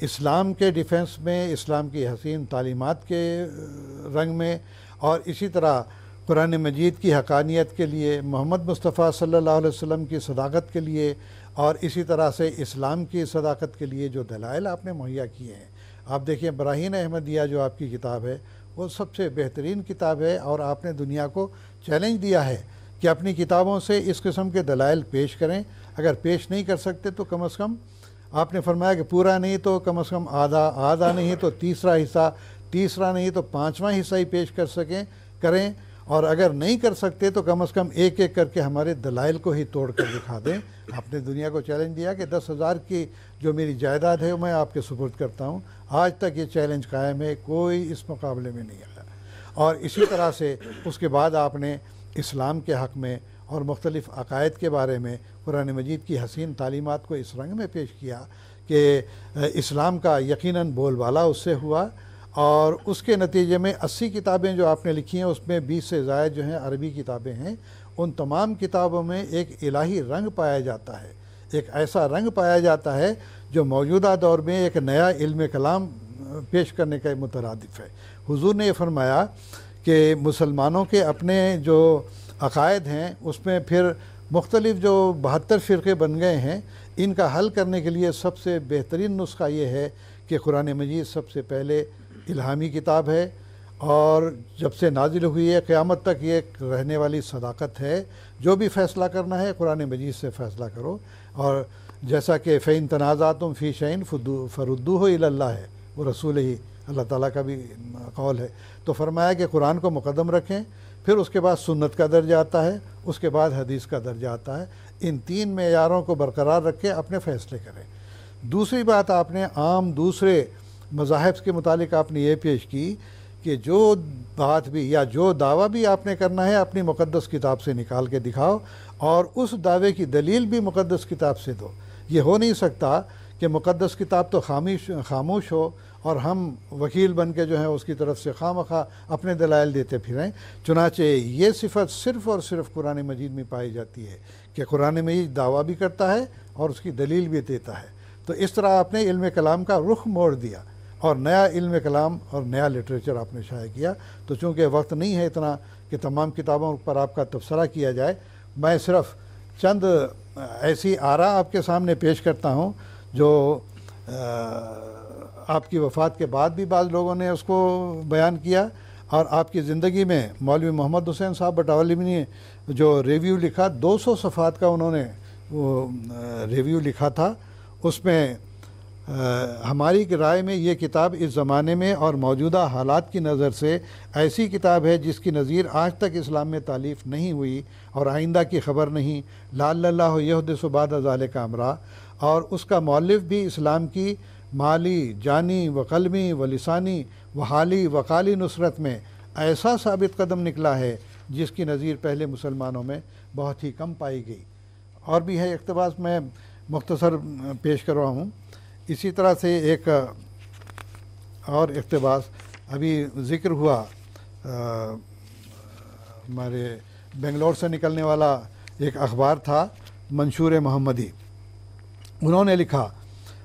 اسلام کے ڈیفنس میں، اسلام کی حسین تعلیمات کے رنگ میں، اور اسی طرح قرآن مجید کی حقانیت کے لیے، محمد مصطفیٰ صلی اللہ علیہ وسلم کی صداقت کے لیے، اور اسی طرح سے اسلام کی صداقت کے لیے جو دلائل آپ نے مہیا کیے ہیں. آپ دیکھیں براہین احمدیہ جو آپ کی کتاب ہے وہ سب سے بہترین کتاب ہے، اور آپ نے دنیا کو چیلنج دیا ہے کہ اپنی کتابوں سے اس قسم کے دلائل پیش کریں. اگر پیش نہیں کر سکتے تو کم از کم آپ نے فرمایا کہ پورا نہیں تو کم از کم آدھا نہیں تو تیسرا حصہ، تیسرا نہیں تو پانچواں حصہ ہی پیش کریں، اور اگر نہیں کر سکتے تو کم از کم ایک ایک کر کے ہمارے دلائل کو ہی توڑ کر دکھا دیں. آپ نے دنیا کو چیلنج دیا کہ 10,000 کی جو میری جائیداد ہے میں آپ کے سپرد کرتا ہوں. آج تک یہ چیلنج قائم ہے، کوئی اس مقابلے میں نہیں آیا. اور اسی طرح سے اس کے بعد آپ نے اسلام کے حق میں اور مختلف عقائد کے بارے میں قرآن مجید کی حسین تعلیمات کو اس رنگ میں پیش کیا کہ اسلام کا یقیناً بول بالا اس سے ہوا، اور اس کے نتیجے میں 80 کتابیں جو آپ نے لکھی ہیں اس میں 20 سے زائد جو ہیں عربی کتابیں ہیں. ان تمام کتابوں میں ایک الہی رنگ پایا جاتا ہے، ایک ایسا رنگ پایا جاتا ہے جو موجودہ دور میں ایک نیا علم کلام پیش کرنے کا مترادف ہے. حضور نے یہ فرمایا کہ مسلمانوں کے اپنے جو عقائد ہیں اس میں پھر مختلف جو 72 فرقے بن گئے ہیں، ان کا حل کرنے کے لیے سب سے بہترین نسخہ یہ ہے کہ قرآن مجید سب سے پہلے الہامی کتاب ہے، اور جب سے نازل ہوئی ہے قیامت تک یہ ایک رہنے والی صداقت ہے. جو بھی فیصلہ کرنا ہے قرآن مجید سے فیصلہ کرو. اور جیسا کہ فَإِن تَنَازَعْتُمْ فِي شَيْءٍ فَرُدُّوهُ إِلَى اللَّهِ، وہ رسول ہی اللہ تعالیٰ کا بھی قول ہے. تو فرمایا کہ قرآن کو مقدم رکھیں، پھر اس کے بعد سنت کا درجہ آتا ہے، اس کے بعد حدیث کا درجہ آتا ہے. ان 3 معیاروں کو برقرار رکھ کے اپنے فیصلے کریں. دوسری بات آپ نے عام دوسرے مذاہب کے متعلق آپ نے یہ پیش کی کہ جو بات بھی یا جو دعویٰ بھی آپ نے کرنا ہے اپنی مقدس کتاب سے نکال کے دکھاؤ، اور اس دعوے کی دلیل بھی مقدس کتاب سے دو. یہ ہو نہیں سکتا کہ مقدس کتاب تو خاموش ہو اور ہم وکیل بن کے جو ہیں اس کی طرف سے خواہ اپنے دلائل دیتے پھریں. چنانچہ یہ صفت صرف اور صرف قرآن مجید میں پائی جاتی ہے کہ قرآن مجید دعویٰ بھی کرتا ہے اور اس کی دلیل بھی دیتا ہے. تو اس طرح آپ نے علم کلام کا رخ موڑ دیا اور نیا علم کلام اور نیا لٹریچر آپ نے شائع کیا. تو چونکہ وقت نہیں ہے اتنا کہ تمام کتابوں پر آپ کا تبصرہ کیا جائے، میں صرف چند ایسی آراء آپ کے سامنے پیش کرتا ہوں جو آپ کی وفات کے بعد بھی بعض لوگوں نے اس کو بیان کیا، اور آپ کی زندگی میں مولوی محمد حسین صاحب بٹاولی نے جو ریویو لکھا 200 صفحات کا انہوں نے وہ ریویو لکھا تھا. اس میں ہماری رائے میں یہ کتاب اس زمانے میں اور موجودہ حالات کی نظر سے ایسی کتاب ہے جس کی نظیر آج تک اسلام میں تالیف نہیں ہوئی اور آئندہ کی خبر نہیں. لعل اللہ یحدث بعد ذلک امرا. اور اس کا مؤلف بھی اسلام کی مالی، جانی و قلمی و لسانی و حالی و قالی نصرت میں ایسا ثابت قدم نکلا ہے جس کی نظیر پہلے مسلمانوں میں بہت ہی کم پائی گئی. اور بھی ہے اقتباس میں مختصر پیش کر رہا ہوں. اسی طرح سے ایک اور اقتباس ابھی ذکر ہوا، ہمارے بنگلور سے نکلنے والا ایک اخبار تھا منشور محمدی. انہوں نے لکھا،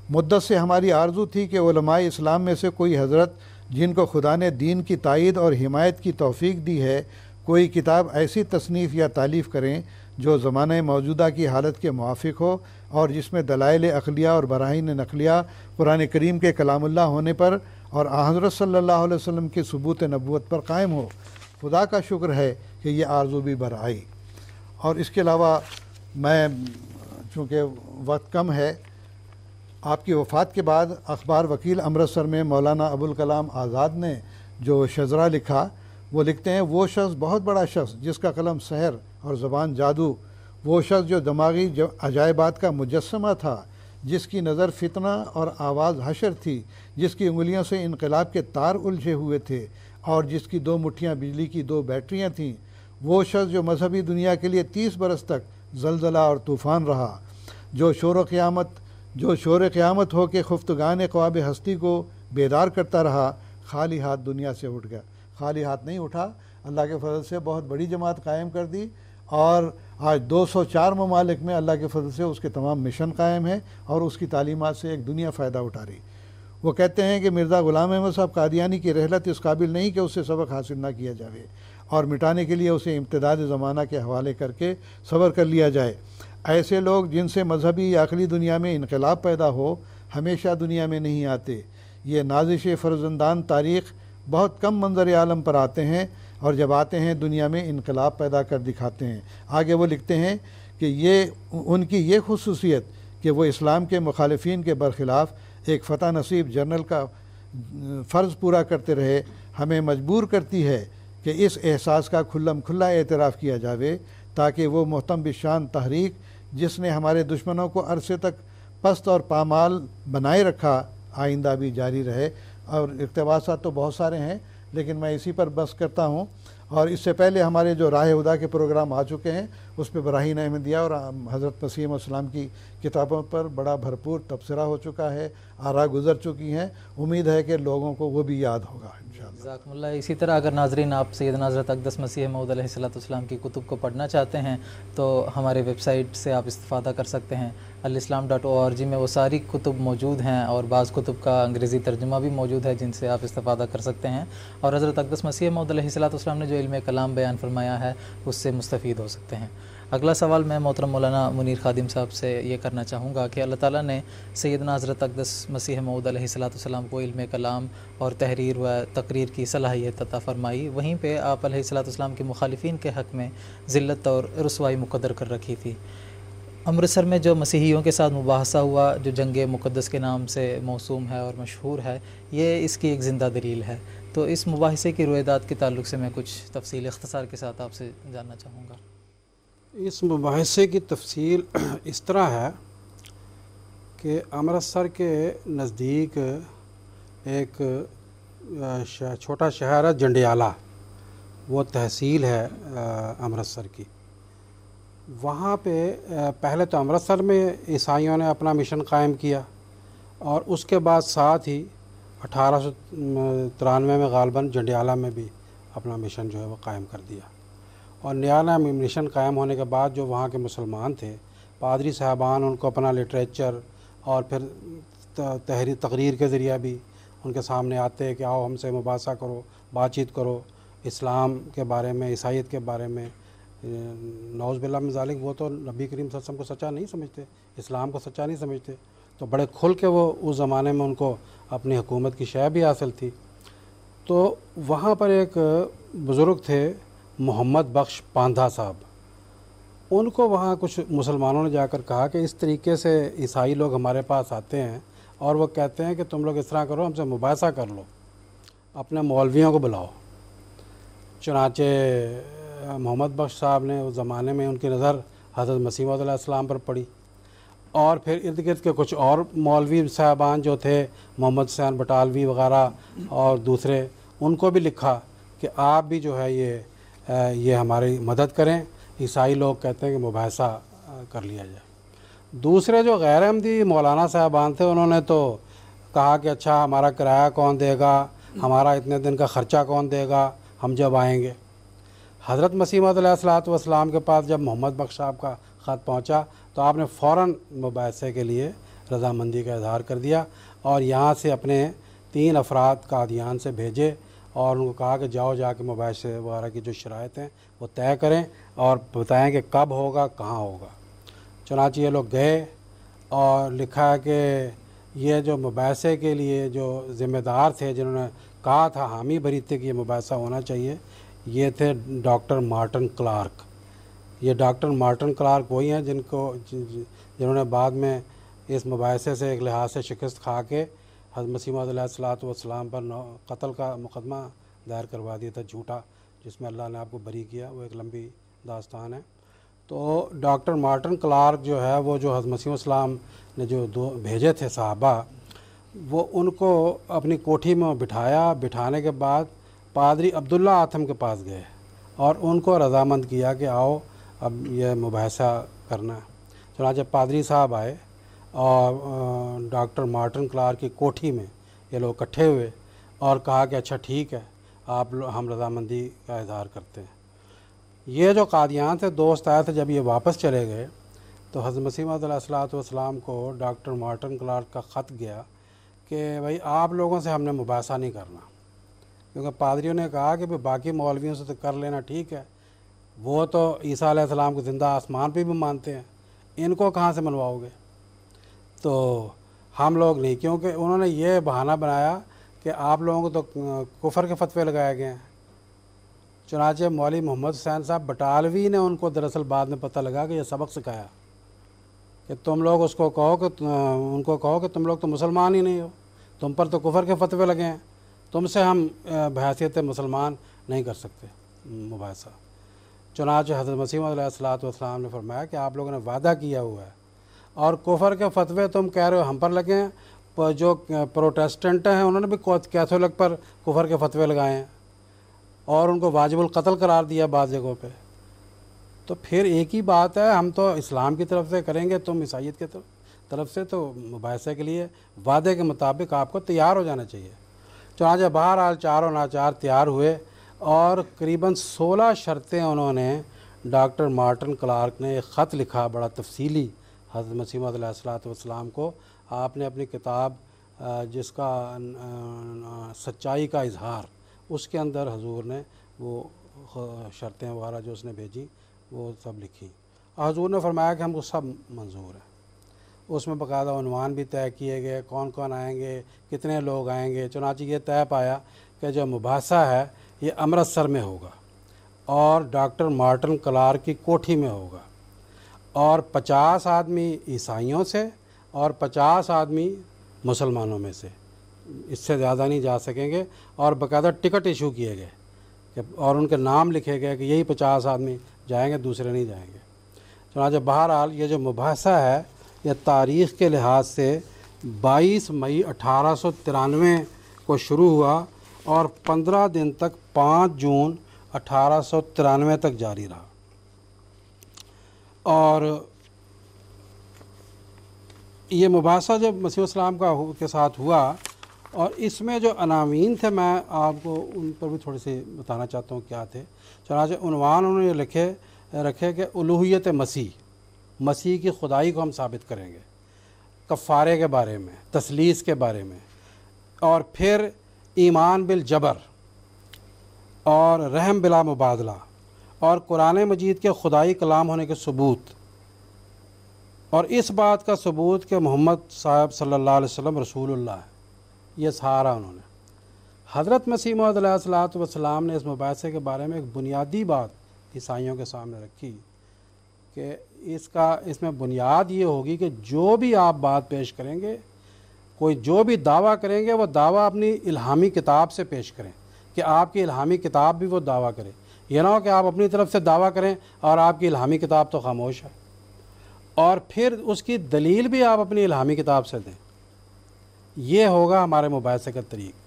مدت سے ہماری آرزو تھی کہ علماء اسلام میں سے کوئی حضرت جن کو خدا نے دین کی تائید اور حمایت کی توفیق دی ہے، کوئی کتاب ایسی تصنیف یا تالیف کریں جو زمانہ موجودہ کی حالت کے موافق ہو اور جس میں دلائل عقلیہ اور براہین نقلیہ قرآن کریم کے کلام اللہ ہونے پر اور حضرت صلی اللہ علیہ وسلم کے ثبوت نبوت پر قائم ہو. خدا کا شکر ہے کہ یہ آرزو بھی برآئی. اور اس کے علاوہ میں چونکہ وقت کم ہے، آپ کی وفات کے بعد اخبار وکیل امرتسر میں مولانا ابوالکلام آزاد نے جو شذرہ لکھا، وہ لکھتے ہیں، وہ شخص بہت بڑا شخص جس کا قلم سحر اور زبان جادو، وہ شخص جو دماغی عجائبات کا مجسمہ تھا، جس کی نظر فتنہ اور آواز حشر تھی، جس کی انگلیوں سے انقلاب کے تار الجھے ہوئے تھے اور جس کی 2 مٹھیاں بجلی کی 2 بیٹریاں تھیں، وہ شخص جو مذہبی دنیا کے لیے 30 برس تک زلزلہ اور طوفان رہا، جو شور قیامت ہو کے خفتگان خواب ہستی کو بیدار کرتا رہا، خالی ہاتھ دنیا سے اٹھ گیا. خالی ہاتھ نہیں اٹھا، اللہ کے فضل سے بہت بڑی جماعت قائم کر دی، اور آج 204 ممالک میں اللہ کے فضل سے اس کے تمام مشن قائم ہیں اور اس کی تعلیمات سے ایک دنیا فائدہ اٹھا رہی. وہ کہتے ہیں کہ مرزا غلام احمد صاحب قادیانی کی رحلت اس قابل نہیں کہ اس سے سبق حاصل نہ کیا جاوے اور مٹانے کے لیے اسے امتداد زمانہ کے حوالے کر کے صبر کر لیا جائے۔ ایسے لوگ جن سے مذہبی یا عقلی دنیا میں انقلاب پیدا ہو ہمیشہ دنیا میں نہیں آتے۔ یہ نازش فرزندان تاریخ بہت کم منظر عالم پر آتے ہیں اور جب آتے ہیں دنیا میں انقلاب پیدا کر دکھاتے ہیں۔ آگے وہ لکھتے ہیں کہ ان کی یہ خصوصیت کہ وہ اسلام کے مخالفین کے برخلاف ایک فتح نصیب جنرل کا فرض پورا کرتے رہے ہمیں مجبور کرتی ہے کہ اس احساس کا کھلم کھلا اعتراف کیا جاوے تاکہ وہ محتم بشان تحریک جس نے ہمارے دشمنوں کو عرصے تک پست اور پامال بنائے رکھا آئندہ بھی جاری رہے۔ اور اقتباسات تو بہت سارے ہیں لیکن میں اسی پر بس کرتا ہوں۔ اور اس سے پہلے ہمارے جو راہ ہدا کے پروگرام آ چکے ہیں اس پہ براہین احمدیہ اور حضرت مسیح علیہ السلام کی کتابوں پر بڑا بھرپور تبصرہ ہو چکا ہے، آراء گزر چکی ہیں۔ امید ہے کہ لوگوں کو وہ بھی یاد ہوگا انشاءاللہ۔ جزاکم اللہ۔ اسی طرح اگر ناظرین آپ سیدنا حضرت اقدس مسیح موعود علیہ السلام کی کتب کو پڑھنا چاہتے ہیں تو ہمارے ویب سائٹ سے آپ استفادہ کر سکتے ہیں۔ alislam.org میں وہ ساری کتب موجود ہیں اور بعض کتب کا انگریزی ترجمہ بھی موجود ہے جن سے آپ استفادہ کر سکتے ہیں، اور حضرت اقدس مسیح موعود علیہ السلام نے جو علم کلام بیان فرمایا ہے اس سے مستفید ہو سکتے ہیں۔ اگلا سوال میں محترم مولانا منیر خادم صاحب سے یہ کرنا چاہوں گا کہ اللہ تعالیٰ نے سیدنا حضرت اقدس مسیح موعود علیہ السلام کو علم کلام اور تحریر و تقریر کی صلاحیت عطا فرمائی، وہیں پہ آپ علیہ السلام کے مخالفین کے حق میں ذلت اور رسوائی مقدر کر رکھی تھی۔ امرتسر میں جو مسیحیوں کے ساتھ مباحثہ ہوا جو جنگ مقدس کے نام سے موسوم ہے اور مشہور ہے، یہ اس کی ایک زندہ دلیل ہے۔ تو اس مباحثے کی روایات کے تعلق سے میں کچھ تفصیل اختصار کے ساتھ آپ سے جاننا چاہوں گا۔ اس مباحثے کی تفصیل اس طرح ہے کہ امرتسر کے نزدیک ایک چھوٹا شہر ہے جنڈیالہ، وہ تحصیل ہے امرتسر کی۔ وہاں پہ پہلے تو امرتسر میں عیسائیوں نے اپنا مشن قائم کیا اور اس کے بعد ساتھ ہی 1893 میں غالباً جنڈیالہ میں بھی اپنا مشن جو ہے وہ قائم کر دیا۔ اور نیا مشن قائم ہونے کے بعد جو وہاں کے مسلمان تھے، پادری صاحبان ان کو اپنا لٹریچر اور پھر تقریر کے ذریعہ بھی ان کے سامنے آتے کہ آؤ ہم سے مباحثہ کرو، بات چیت کرو اسلام کے بارے میں، عیسائیت کے بارے میں۔ نعوذ باللہ من ذالک، وہ تو نبی کریم صلی اللہ علیہ وسلم کو سچا نہیں سمجھتے، اسلام کو سچا نہیں سمجھتے، تو بڑے کھل کے وہ اس زمانے میں ان کو اپنی حکومت کی شے بھی حاصل تھی۔ تو وہاں پر ایک بزرگ تھے محمد بخش پاندھا صاحب، ان کو وہاں کچھ مسلمانوں نے جا کر کہا کہ اس طریقے سے عیسائی لوگ ہمارے پاس آتے ہیں اور وہ کہتے ہیں کہ تم لوگ اس طرح کرو، ہم سے مباحثہ کر لو، اپنے مولویوں کو بلاؤ۔ چنانچہ محمد بخش صاحب نے اس زمانے میں ان کی نظر حضرت مسیح علیہ السلام پر پڑی، اور پھر ارد گرد کے کچھ اور مولوی صاحبان جو تھے، محمد حسین بٹالوی وغیرہ اور دوسرے، ان کو بھی لکھا کہ آپ بھی جو ہے یہ ہماری مدد کریں، عیسائی لوگ کہتے ہیں کہ مباحثہ کر لیا جائے۔ دوسرے جو غیر احمدی مولانا صاحبان تھے انہوں نے تو کہا کہ اچھا ہمارا کرایہ کون دے گا، ہمارا اتنے دن کا خرچہ کون دے گا، ہم جب آئیں گے۔ حضرت مسیح موعود علیہ السلام کے پاس جب محمد بخش صاحب کا خط پہنچا تو آپ نے فوراً مباحثے کے لیے رضامندی کا اظہار کر دیا اور یہاں سے اپنے 3 افراد قادیان سے بھیجے اور ان کو کہا کہ جاؤ جا کے مباحثے وغیرہ کی جو شرائط ہیں وہ طے کریں اور بتائیں کہ کب ہوگا، کہاں ہوگا۔ چنانچہ یہ لوگ گئے اور لکھا ہے کہ یہ جو مباحثے کے لیے جو ذمہ دار تھے، جنہوں نے کہا تھا، حامی بھری تھے کہ یہ مباحثہ ہونا چاہیے، یہ تھے ڈاکٹر مارٹن کلارک۔ یہ ڈاکٹر مارٹن کلارک وہی ہیں جنہوں نے بعد میں اس مباحثے سے ایک لحاظ سے شکست کھا کے حضرت مسیح موعود علیہ السلام پر قتل کا مقدمہ دائر کروا دیا تھا جھوٹا، جس میں اللہ نے آپ کو بری کیا، وہ ایک لمبی داستان ہے۔ تو ڈاکٹر مارٹن کلارک جو ہے وہ جو حضرت مسیح السلام نے جو بھیجے تھے صحابہ، وہ ان کو اپنی کوٹھی میں بٹھایا، بٹھانے کے بعد پادری عبداللہ آتم کے پاس گئے اور ان کو رضامند کیا کہ آؤ اب یہ مباحثہ کرنا ہے۔ چنانچہ پادری صاحب آئے اور ڈاکٹر مارٹن کلارک کی کوٹھی میں یہ لوگ اکٹھے ہوئے اور کہا کہ اچھا ٹھیک ہے، ہم رضامندی کا اظہار کرتے ہیں۔ یہ جو قادیان تھے، دوست آئے تھے، جب یہ واپس چلے گئے تو حضرت مسیح موعود علیہ السلام کو ڈاکٹر مارٹن کلارک کا خط گیا کہ بھائی آپ لوگوں سے ہم نے مباحثہ نہیں کرنا، کیونکہ پادریوں نے کہا کہ باقی مولویوں سے تو کر لینا ٹھیک ہے، وہ تو عیسیٰ علیہ السلام کو زندہ آسمان پہ بھی مانتے ہیں، ان کو کہاں سے منواؤ گے؟ تو ہم لوگ نہیں، کیونکہ انہوں نے یہ بہانہ بنایا کہ آپ لوگوں کو تو کفر کے فتوے لگائے گئے ہیں۔ چنانچہ مولوی محمد حسین صاحب بٹالوی نے ان کو دراصل بعد میں پتہ لگا کہ یہ سبق سکھایا کہ تم لوگ اس کو کہو کہ ان کو کہو کہ تم لوگ تو مسلمان ہی نہیں ہو، تم پر تو کفر کے فتوے لگے ہیں، تم سے ہم بحیثیت مسلمان نہیں کر سکتے مباحثہ۔ چنانچہ حضرت مسیح موعود علیہ السلام نے فرمایا کہ آپ لوگوں نے وعدہ کیا ہوا ہے اور کفر کے فتوے تم کہہ رہے ہو ہم پر لگے ہیں، جو پروٹیسٹنٹ ہیں انہوں نے بھی کیتھولک پر کفر کے فتوے لگائے ہیں اور ان کو واجب القتل قرار دیا بعض جگہوں پہ۔ تو پھر ایک ہی بات ہے، ہم تو اسلام کی طرف سے کریں گے، تم عیسائیت کی طرف سے، تو مباحثے کے لیے وعدے کے مطابق آپ کو تیار ہو جانا چاہیے۔ چنانچہ بہرحال چاروں ناچار تیار ہوئے اور قریباً 16 شرطیں انہوں نے ڈاکٹر مارٹن کلارک نے ایک خط لکھا بڑا تفصیلی حضرت مسیح موعود علیہ السلام کو۔ آپ نے اپنی کتاب جس کا سچائی کا اظہار، اس کے اندر حضور نے وہ شرطیں وغیرہ جو اس نے بھیجی وہ سب لکھی، اور حضور نے فرمایا کہ ہم کو سب منظور ہیں۔ اس میں باقاعدہ عنوان بھی طے کیے گئے، کون کون آئیں گے، کتنے لوگ آئیں گے۔ چنانچہ یہ طے پایا کہ جو مباحثہ ہے یہ امرتسر میں ہوگا اور ڈاکٹر مارٹن کلارک کی کوٹھی میں ہوگا، اور 50 آدمی عیسائیوں سے اور 50 آدمی مسلمانوں میں سے، اس سے زیادہ نہیں جا سکیں گے، اور باقاعدہ ٹکٹ ایشو کیے گئے اور ان کے نام لکھے گئے کہ یہی 50 آدمی جائیں گے، دوسرے نہیں جائیں گے۔ چنانچہ بہرحال یہ جو مباحثہ ہے یہ تاریخ کے لحاظ سے 22 مئی 1893 کو شروع ہوا اور 15 دن تک 5 جون 1893 تک جاری رہا۔ اور یہ مباحثہ جب مسیح السلام کے ساتھ ہوا، اور اس میں جو عناوین تھے میں آپ کو ان پر بھی تھوڑی سی بتانا چاہتا ہوں کیا تھے۔ چنانچہ عنوان انہوں نے رکھے کہ الوہیت مسیح کی خدائی کو ہم ثابت کریں گے، کفارے کے بارے میں، تثلیث کے بارے میں، اور پھر ایمان بالجبر اور رحم بلا مبادلہ، اور قرآن مجید کے خدائی کلام ہونے کے ثبوت، اور اس بات کا ثبوت کہ محمد صاحب صلی اللہ علیہ وسلم رسول اللہ ہے۔ یہ سارا انہوں نے حضرت مسیح موعود علیہ السلام نے اس مباحثے کے بارے میں ایک بنیادی بات عیسائیوں کے سامنے رکھی کہ اس میں بنیاد یہ ہوگی کہ جو بھی آپ بات پیش کریں گے، کوئی جو بھی دعویٰ کریں گے، وہ دعویٰ اپنی الہامی کتاب سے پیش کریں، کہ آپ کی الہامی کتاب بھی وہ دعویٰ کرے، یہ نہ ہو کہ آپ اپنی طرف سے دعویٰ کریں اور آپ کی الہامی کتاب تو خاموش ہے، اور پھر اس کی دلیل بھی آپ اپنی الہامی کتاب سے دیں۔ یہ ہوگا ہمارے مباحثے کا طریق۔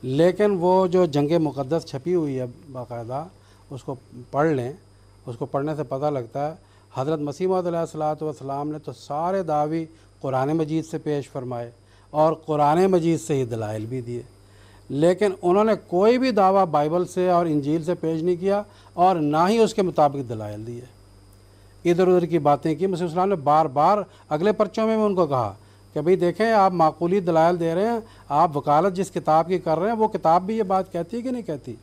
لیکن وہ جو جنگ مقدس چھپی ہوئی ہے باقاعدہ، اس کو پڑھ لیں، اس کو پڑھنے سے پتہ لگتا ہے حضرت مسیح موعود علیہ السلام نے تو سارے دعوی قرآن مجید سے پیش فرمائے اور قرآن مجید سے ہی دلائل بھی دیے، لیکن انہوں نے کوئی بھی دعویٰ بائبل سے اور انجیل سے پیش نہیں کیا اور نہ ہی اس کے مطابق دلائل دیے، ادھر ادھر کی باتیں کی۔ مسیح السلام نے بار بار اگلے پرچوں میں ان کو کہا کہ بھئی دیکھیں، آپ معقولی دلائل دے رہے ہیں، آپ وکالت جس کتاب کی کر رہے ہیں وہ کتاب بھی یہ بات کہتی ہے کہ نہیں کہتی۔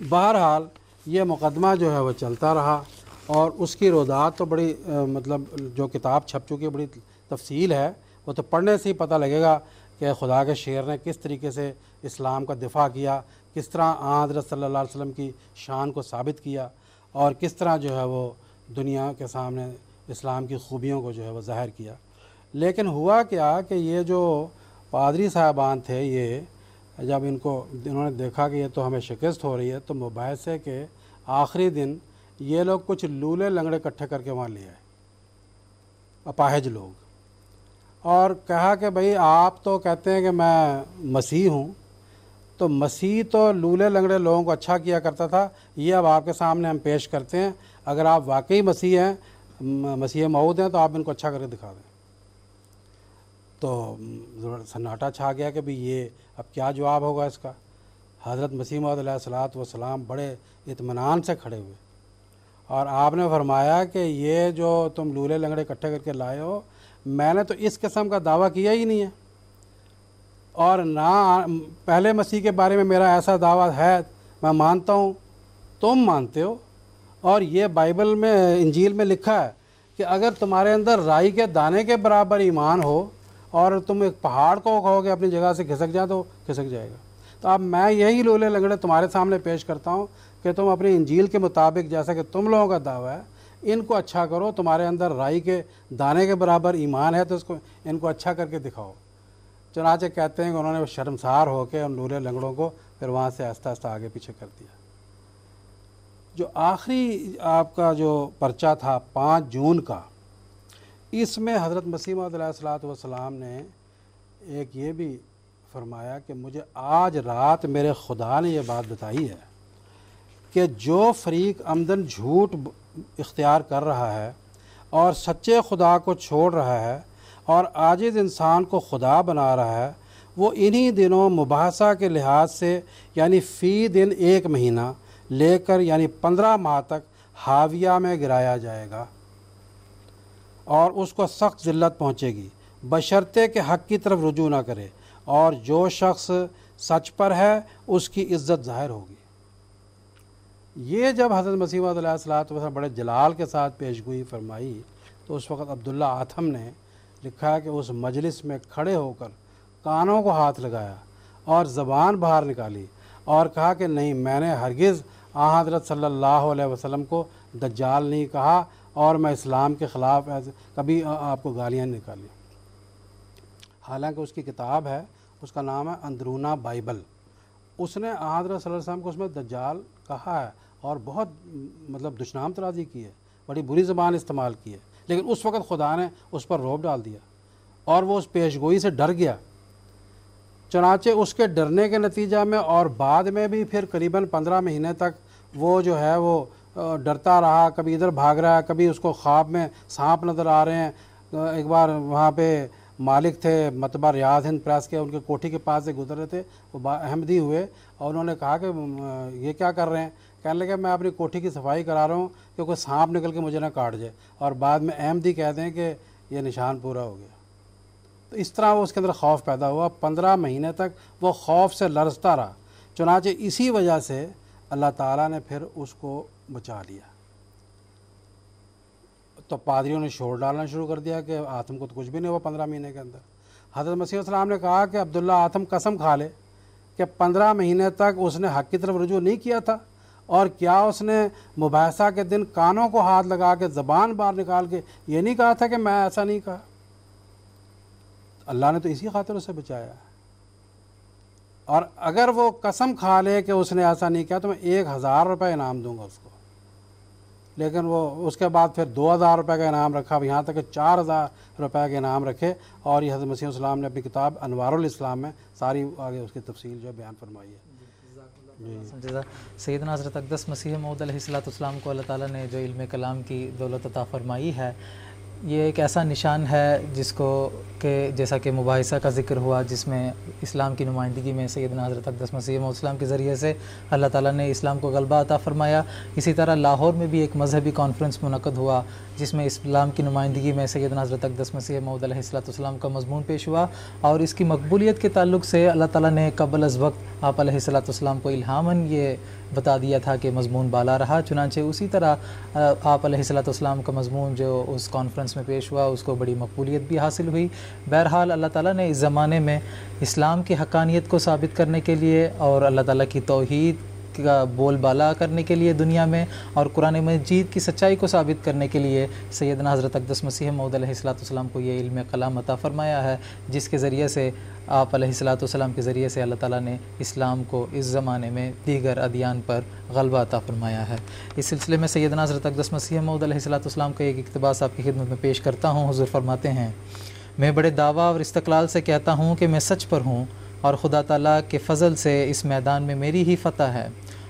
بہرحال یہ مقدمہ جو ہے وہ چلتا رہا، اور اس کی رودات تو بڑی مطلب جو کتاب چھپ چکی ہے بڑی تفصیل ہے، وہ تو پڑھنے سے ہی پتہ لگے گا کہ خدا کے شیر نے کس طریقے سے اسلام کا دفاع کیا، کس طرح حضرت صلی اللہ علیہ وسلم کی شان کو ثابت کیا، اور کس طرح جو ہے وہ دنیا کے سامنے اسلام کی خوبیوں کو جو ہے وہ ظاہر کیا۔ لیکن ہوا کیا کہ یہ جو پادری صاحبان تھے، یہ جب انہوں نے دیکھا کہ یہ تو ہمیں شکست ہو رہی ہے، تو مباحثے کے آخری دن یہ لوگ کچھ لولے لنگڑے اکٹھے کر کے وہاں لے آئے، اپاہج لوگ، اور کہا کہ بھئی آپ تو کہتے ہیں کہ میں مسیح ہوں، تو مسیح تو لولے لنگڑے لوگوں کو اچھا کیا کرتا تھا، یہ اب آپ کے سامنے ہم پیش کرتے ہیں، اگر آپ واقعی مسیح ہیں، مسیح موعود ہیں، تو آپ ان کو اچھا کر کے دکھا دیں۔ تو سناٹا چھا گیا کہ بھئی یہ اب کیا جواب ہوگا اس کا۔ حضرت مسیح موعود علیہ السلام بڑے اطمینان سے کھڑے ہوئے اور آپ نے فرمایا کہ یہ جو تم لولے لنگڑے اکٹھے کر کے لائے ہو، میں نے تو اس قسم کا دعویٰ کیا ہی نہیں ہے، اور نہ پہلے مسیح کے بارے میں میرا ایسا دعویٰ ہے، میں مانتا ہوں، تم مانتے ہو، اور یہ بائبل میں انجیل میں لکھا ہے کہ اگر تمہارے اندر رائی کے دانے کے برابر ایمان ہو اور تم ایک پہاڑ کو کہو کہ اپنی جگہ سے کھسک جائے تو کھسک جائے گا۔ تو اب میں یہی لولے لنگڑے تمہارے سامنے پیش کرتا ہوں کہ تم اپنی انجیل کے مطابق جیسا کہ تم لوگوں کا دعویٰ ہے ان کو اچھا کرو، تمہارے اندر رائی کے دانے کے برابر ایمان ہے تو ان کو اچھا کر کے دکھاؤ۔ چنانچہ کہتے ہیں کہ انہوں نے شرمسار ہو کے ان لولے لنگڑوں کو پھر وہاں سے آہستہ آہستہ آگے پیچھے کر دیا۔ جو آخری آپ کا جو پرچہ تھا 5 جون کا، اس میں حضرت مسیح موعود علیہ الصلوۃ والسلام نے ایک یہ بھی فرمایا کہ مجھے آج رات میرے خدا نے یہ بات بتائی ہے کہ جو فریق عمدن جھوٹ اختیار کر رہا ہے اور سچے خدا کو چھوڑ رہا ہے اور عاجز انسان کو خدا بنا رہا ہے، وہ انہی دنوں مباحثہ کے لحاظ سے یعنی فی دن 1 مہینہ لے کر یعنی 15 ماہ تک حاویہ میں گرایا جائے گا، اور اس کو سخت ذلت پہنچے گی بشرطے کہ حق کی طرف رجوع نہ کرے، اور جو شخص سچ پر ہے اس کی عزت ظاہر ہوگی۔ یہ جب حضرت مسیح موعود علیہ الصلوۃ والسلام بڑے جلال کے ساتھ پیشگوئی فرمائی تو اس وقت عبداللہ آتھم نے لکھا ہے کہ اس مجلس میں کھڑے ہو کر کانوں کو ہاتھ لگایا اور زبان باہر نکالی اور کہا کہ نہیں، میں نے ہرگز حضرت صلی اللہ علیہ وسلم کو دجال نہیں کہا، اور میں اسلام کے خلاف کبھی آپ کو گالیاں نکالی۔ حالانکہ اس کی کتاب ہے، اس کا نام ہے اندرونہ بائبل، اس نے حضرت صلی اللہ علیہ وسلم کو اس میں دجال کہا ہے اور بہت مطلب دشنام ترازی کی ہے، بڑی بری زبان استعمال کی ہے، لیکن اس وقت خدا نے اس پر رعب ڈال دیا اور وہ اس پیشگوئی سے ڈر گیا۔ چنانچہ اس کے ڈرنے کے نتیجہ میں اور بعد میں بھی پھر قریباً 15 مہینے تک وہ جو ہے وہ ڈرتا رہا، کبھی ادھر بھاگ رہا ہے، کبھی اس کو خواب میں سانپ نظر آ رہے ہیں۔ ایک بار وہاں پہ مالک تھے مطبع ریاض ہند پریس کے، ان کے کوٹھی کے پاس سے گزر رہے تھے، وہ احمدی ہوئے اور انہوں نے کہا کہ یہ کیا کر رہے ہیں؟ کہنے لگے میں اپنی کوٹھی کی صفائی کرا رہا ہوں کہ کوئی سانپ نکل کے مجھے نہ کاٹ جائے، اور بعد میں احمدی کہتے ہیں کہ یہ نشان پورا ہو گیا۔ تو اس طرح وہ اس کے اندر خوف پیدا ہوا، 15 مہینے تک وہ خوف سے لرزتا رہا۔ چنانچہ اسی وجہ سے اللہ تعالیٰ نے پھر اس کو بچا لیا۔ تو پادریوں نے شور ڈالنا شروع کر دیا کہ آتم کو تو کچھ بھی نہیں ہوا 15 مہینے کے اندر۔ حضرت مسیح السلام نے کہا کہ عبداللہ آتم قسم کھا لے کہ 15 مہینے تک اس نے حق کی طرف رجوع نہیں کیا تھا، اور کیا اس نے مباحثہ کے دن کانوں کو ہاتھ لگا کے زبان باہر نکال کے یہ نہیں کہا تھا کہ میں ایسا نہیں کہا؟ اللہ نے تو اسی خاطر اسے بچایا ہے۔ اور اگر وہ قسم کھا لے کہ اس نے ایسا نہیں کیا تو میں 1000 روپے انعام دوں گا اس کو، لیکن وہ اس کے بعد پھر 2000 روپے کا انعام رکھا، یہاں تک کہ 4000 روپے کا انعام رکھے، اور یہ حضرت مسیح السلام نے اپنی کتاب انوار الاسلام میں ساری آگے اس کی تفصیل جو بیان فرمائی ہے۔ سیدنا حضرت اقدس مسیح موعود علیہ السلام کو اللہ تعالیٰ نے جو علم کلام کی دولت عطا فرمائی ہے، یہ ایک ایسا نشان ہے جس کو کہ جیسا کہ مباحثہ کا ذکر ہوا، جس میں اسلام کی نمائندگی میں سیدنا حضرت اقدس مسیح موعود السلام کے ذریعے سے اللہ تعالیٰ نے اسلام کو غلبہ عطا فرمایا۔ اسی طرح لاہور میں بھی ایک مذہبی کانفرنس منعقد ہوا جس میں اسلام کی نمائندگی میں سیدنا حضرت اقدس مسیح موعود علیہ السلام کا مضمون پیش ہوا، اور اس کی مقبولیت کے تعلق سے اللہ تعالیٰ نے قبل از وقت آپ علیہ السلام کو الہاماً یہ بتا دیا تھا کہ مضمون بالا رہا۔ چنانچہ اسی طرح آپ علیہ السلام کا مضمون جو اس کانفرنس میں پیش ہوا اس کو بڑی مقبولیت بھی حاصل ہوئی۔ بہرحال اللہ تعالیٰ نے اس زمانے میں اسلام کی حقانیت کو ثابت کرنے کے لیے اور اللہ تعالیٰ کی توحید کا بول بالا کرنے کے لیے دنیا میں، اور قرآن مجید کی سچائی کو ثابت کرنے کے لیے سیدنا حضرت اقدس مسیح موعود علیہ السلام کو یہ علم کلام عطا فرمایا ہے، جس کے ذریعے سے آپ علیہ السلام کے ذریعے سے اللہ تعالیٰ نے اسلام کو اس زمانے میں دیگر ادیان پر غلبہ عطا فرمایا ہے۔ اس سلسلے میں سیدنا حضرت اقدس مسیح موعود علیہ السلام کا ایک اقتباس آپ کی خدمت میں پیش کرتا ہوں۔ حضور فرماتے ہیں، میں بڑے دعویٰ اور استقلال سے کہتا ہوں کہ میں سچ پر ہوں، اور خدا تعالیٰ کے فضل سے اس میدان میں میری ہی فتح ہے،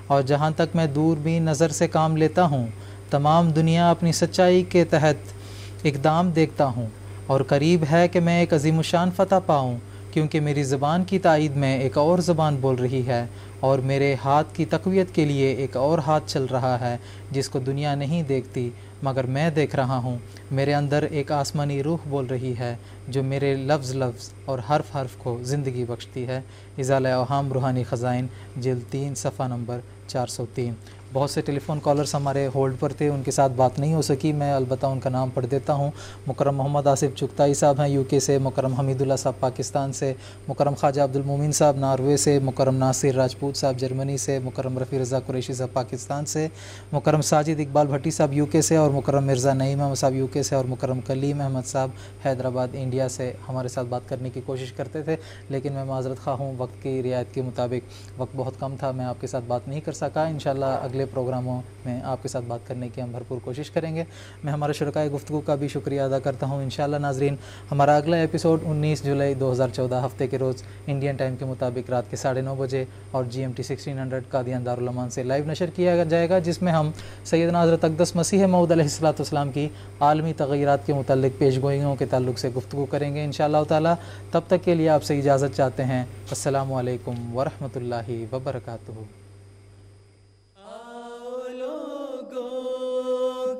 اور جہاں تک میں دوربین نظر سے کام لیتا ہوں تمام دنیا اپنی سچائی کے تحت اقدام دیکھتا ہوں، اور قریب ہے کہ میں ایک عظیم الشان فتح پاؤں، کیونکہ میری زبان کی تائید میں ایک اور زبان بول رہی ہے اور میرے ہاتھ کی تقویت کے لیے ایک اور ہاتھ چل رہا ہے جس کو دنیا نہیں دیکھتی مگر میں دیکھ رہا ہوں۔ میرے اندر ایک آسمانی روح بول رہی ہے جو میرے لفظ لفظ اور حرف حرف کو زندگی بخشتی ہے۔ ازالہ اوہام روحانی خزائن جلد 3 صفحہ نمبر 403۔ بہت سے ٹیلی فون کالرز ہمارے ہولڈ پر تھے، ان کے ساتھ بات نہیں ہو سکی، میں البتہ ان کا نام پڑھ دیتا ہوں۔ مکرم محمد آصف چغتائی صاحب ہیں UK سے، مکرم حمید اللہ صاحب پاکستان سے، مکرم خواجہ عبدالمومن صاحب ناروے سے، مکرم ناصر راجپوت صاحب جرمنی سے، مکرم رفیع رضا قریشی صاحب پاکستان سے، مکرم ساجد اقبال بھٹی صاحب UK سے، اور مکرم مرزا نعیم احمد صاحب UK سے، اور مکرم کلیم احمد صاحب حیدرآباد انڈیا سے ہمارے ساتھ بات کرنے کی کوشش کرتے تھے، لیکن میں معذرت خواہ ہوں، وقت کی رعایت کے مطابق وقت بہت کم تھا، میں آپ کے ساتھ بات نہیں کر سکا۔ انشاءاللہ اگلے پروگراموں میں آپ کے ساتھ بات کرنے کی ہم بھرپور کوشش کریں گے۔ میں ہمارے شرکائے گفتگو کا بھی شکریہ ادا کرتا ہوں۔ انشاءاللہ ناظرین، ہمارا اگلا ایپیسوڈ 19 جولائی 2014 ہفتے کے روز انڈین ٹائم کے مطابق رات کے 9:30 بجے اور GMT 1600 قادیان دارالامان سے لائیو نشر کیا جائے گا، جس میں ہم سیدنا حضرت اقدس مسیح موعود علیہ السلام کی عالمی تغیرات کے متعلق پیش گوئیوں کے تعلق سے گفتگو کریں گے انشاءاللہ تعالی۔ تب تک کے لیے آپ سے اجازت چاہتے ہیں۔ السلام علیکم ورحمۃ اللہ وبرکاتہ۔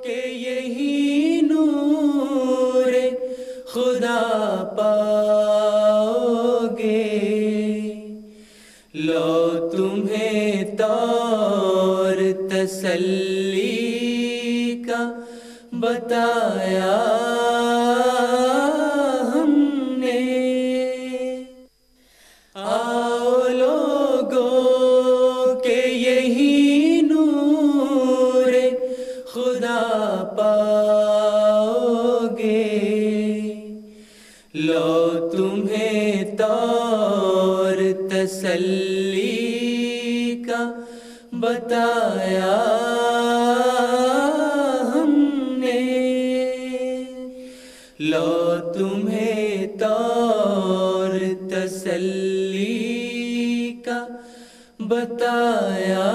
کہ یہی نور خدا پاؤ گے، لو تمہیں طور تسلی کا بتایا ہم نے، آؤ لوگوں کہ یہی نور خدا پاؤ گے، لو تمہیں طور تسلی کا بتایا ہم نے، لو تمہیں طور تسلی کا بتایا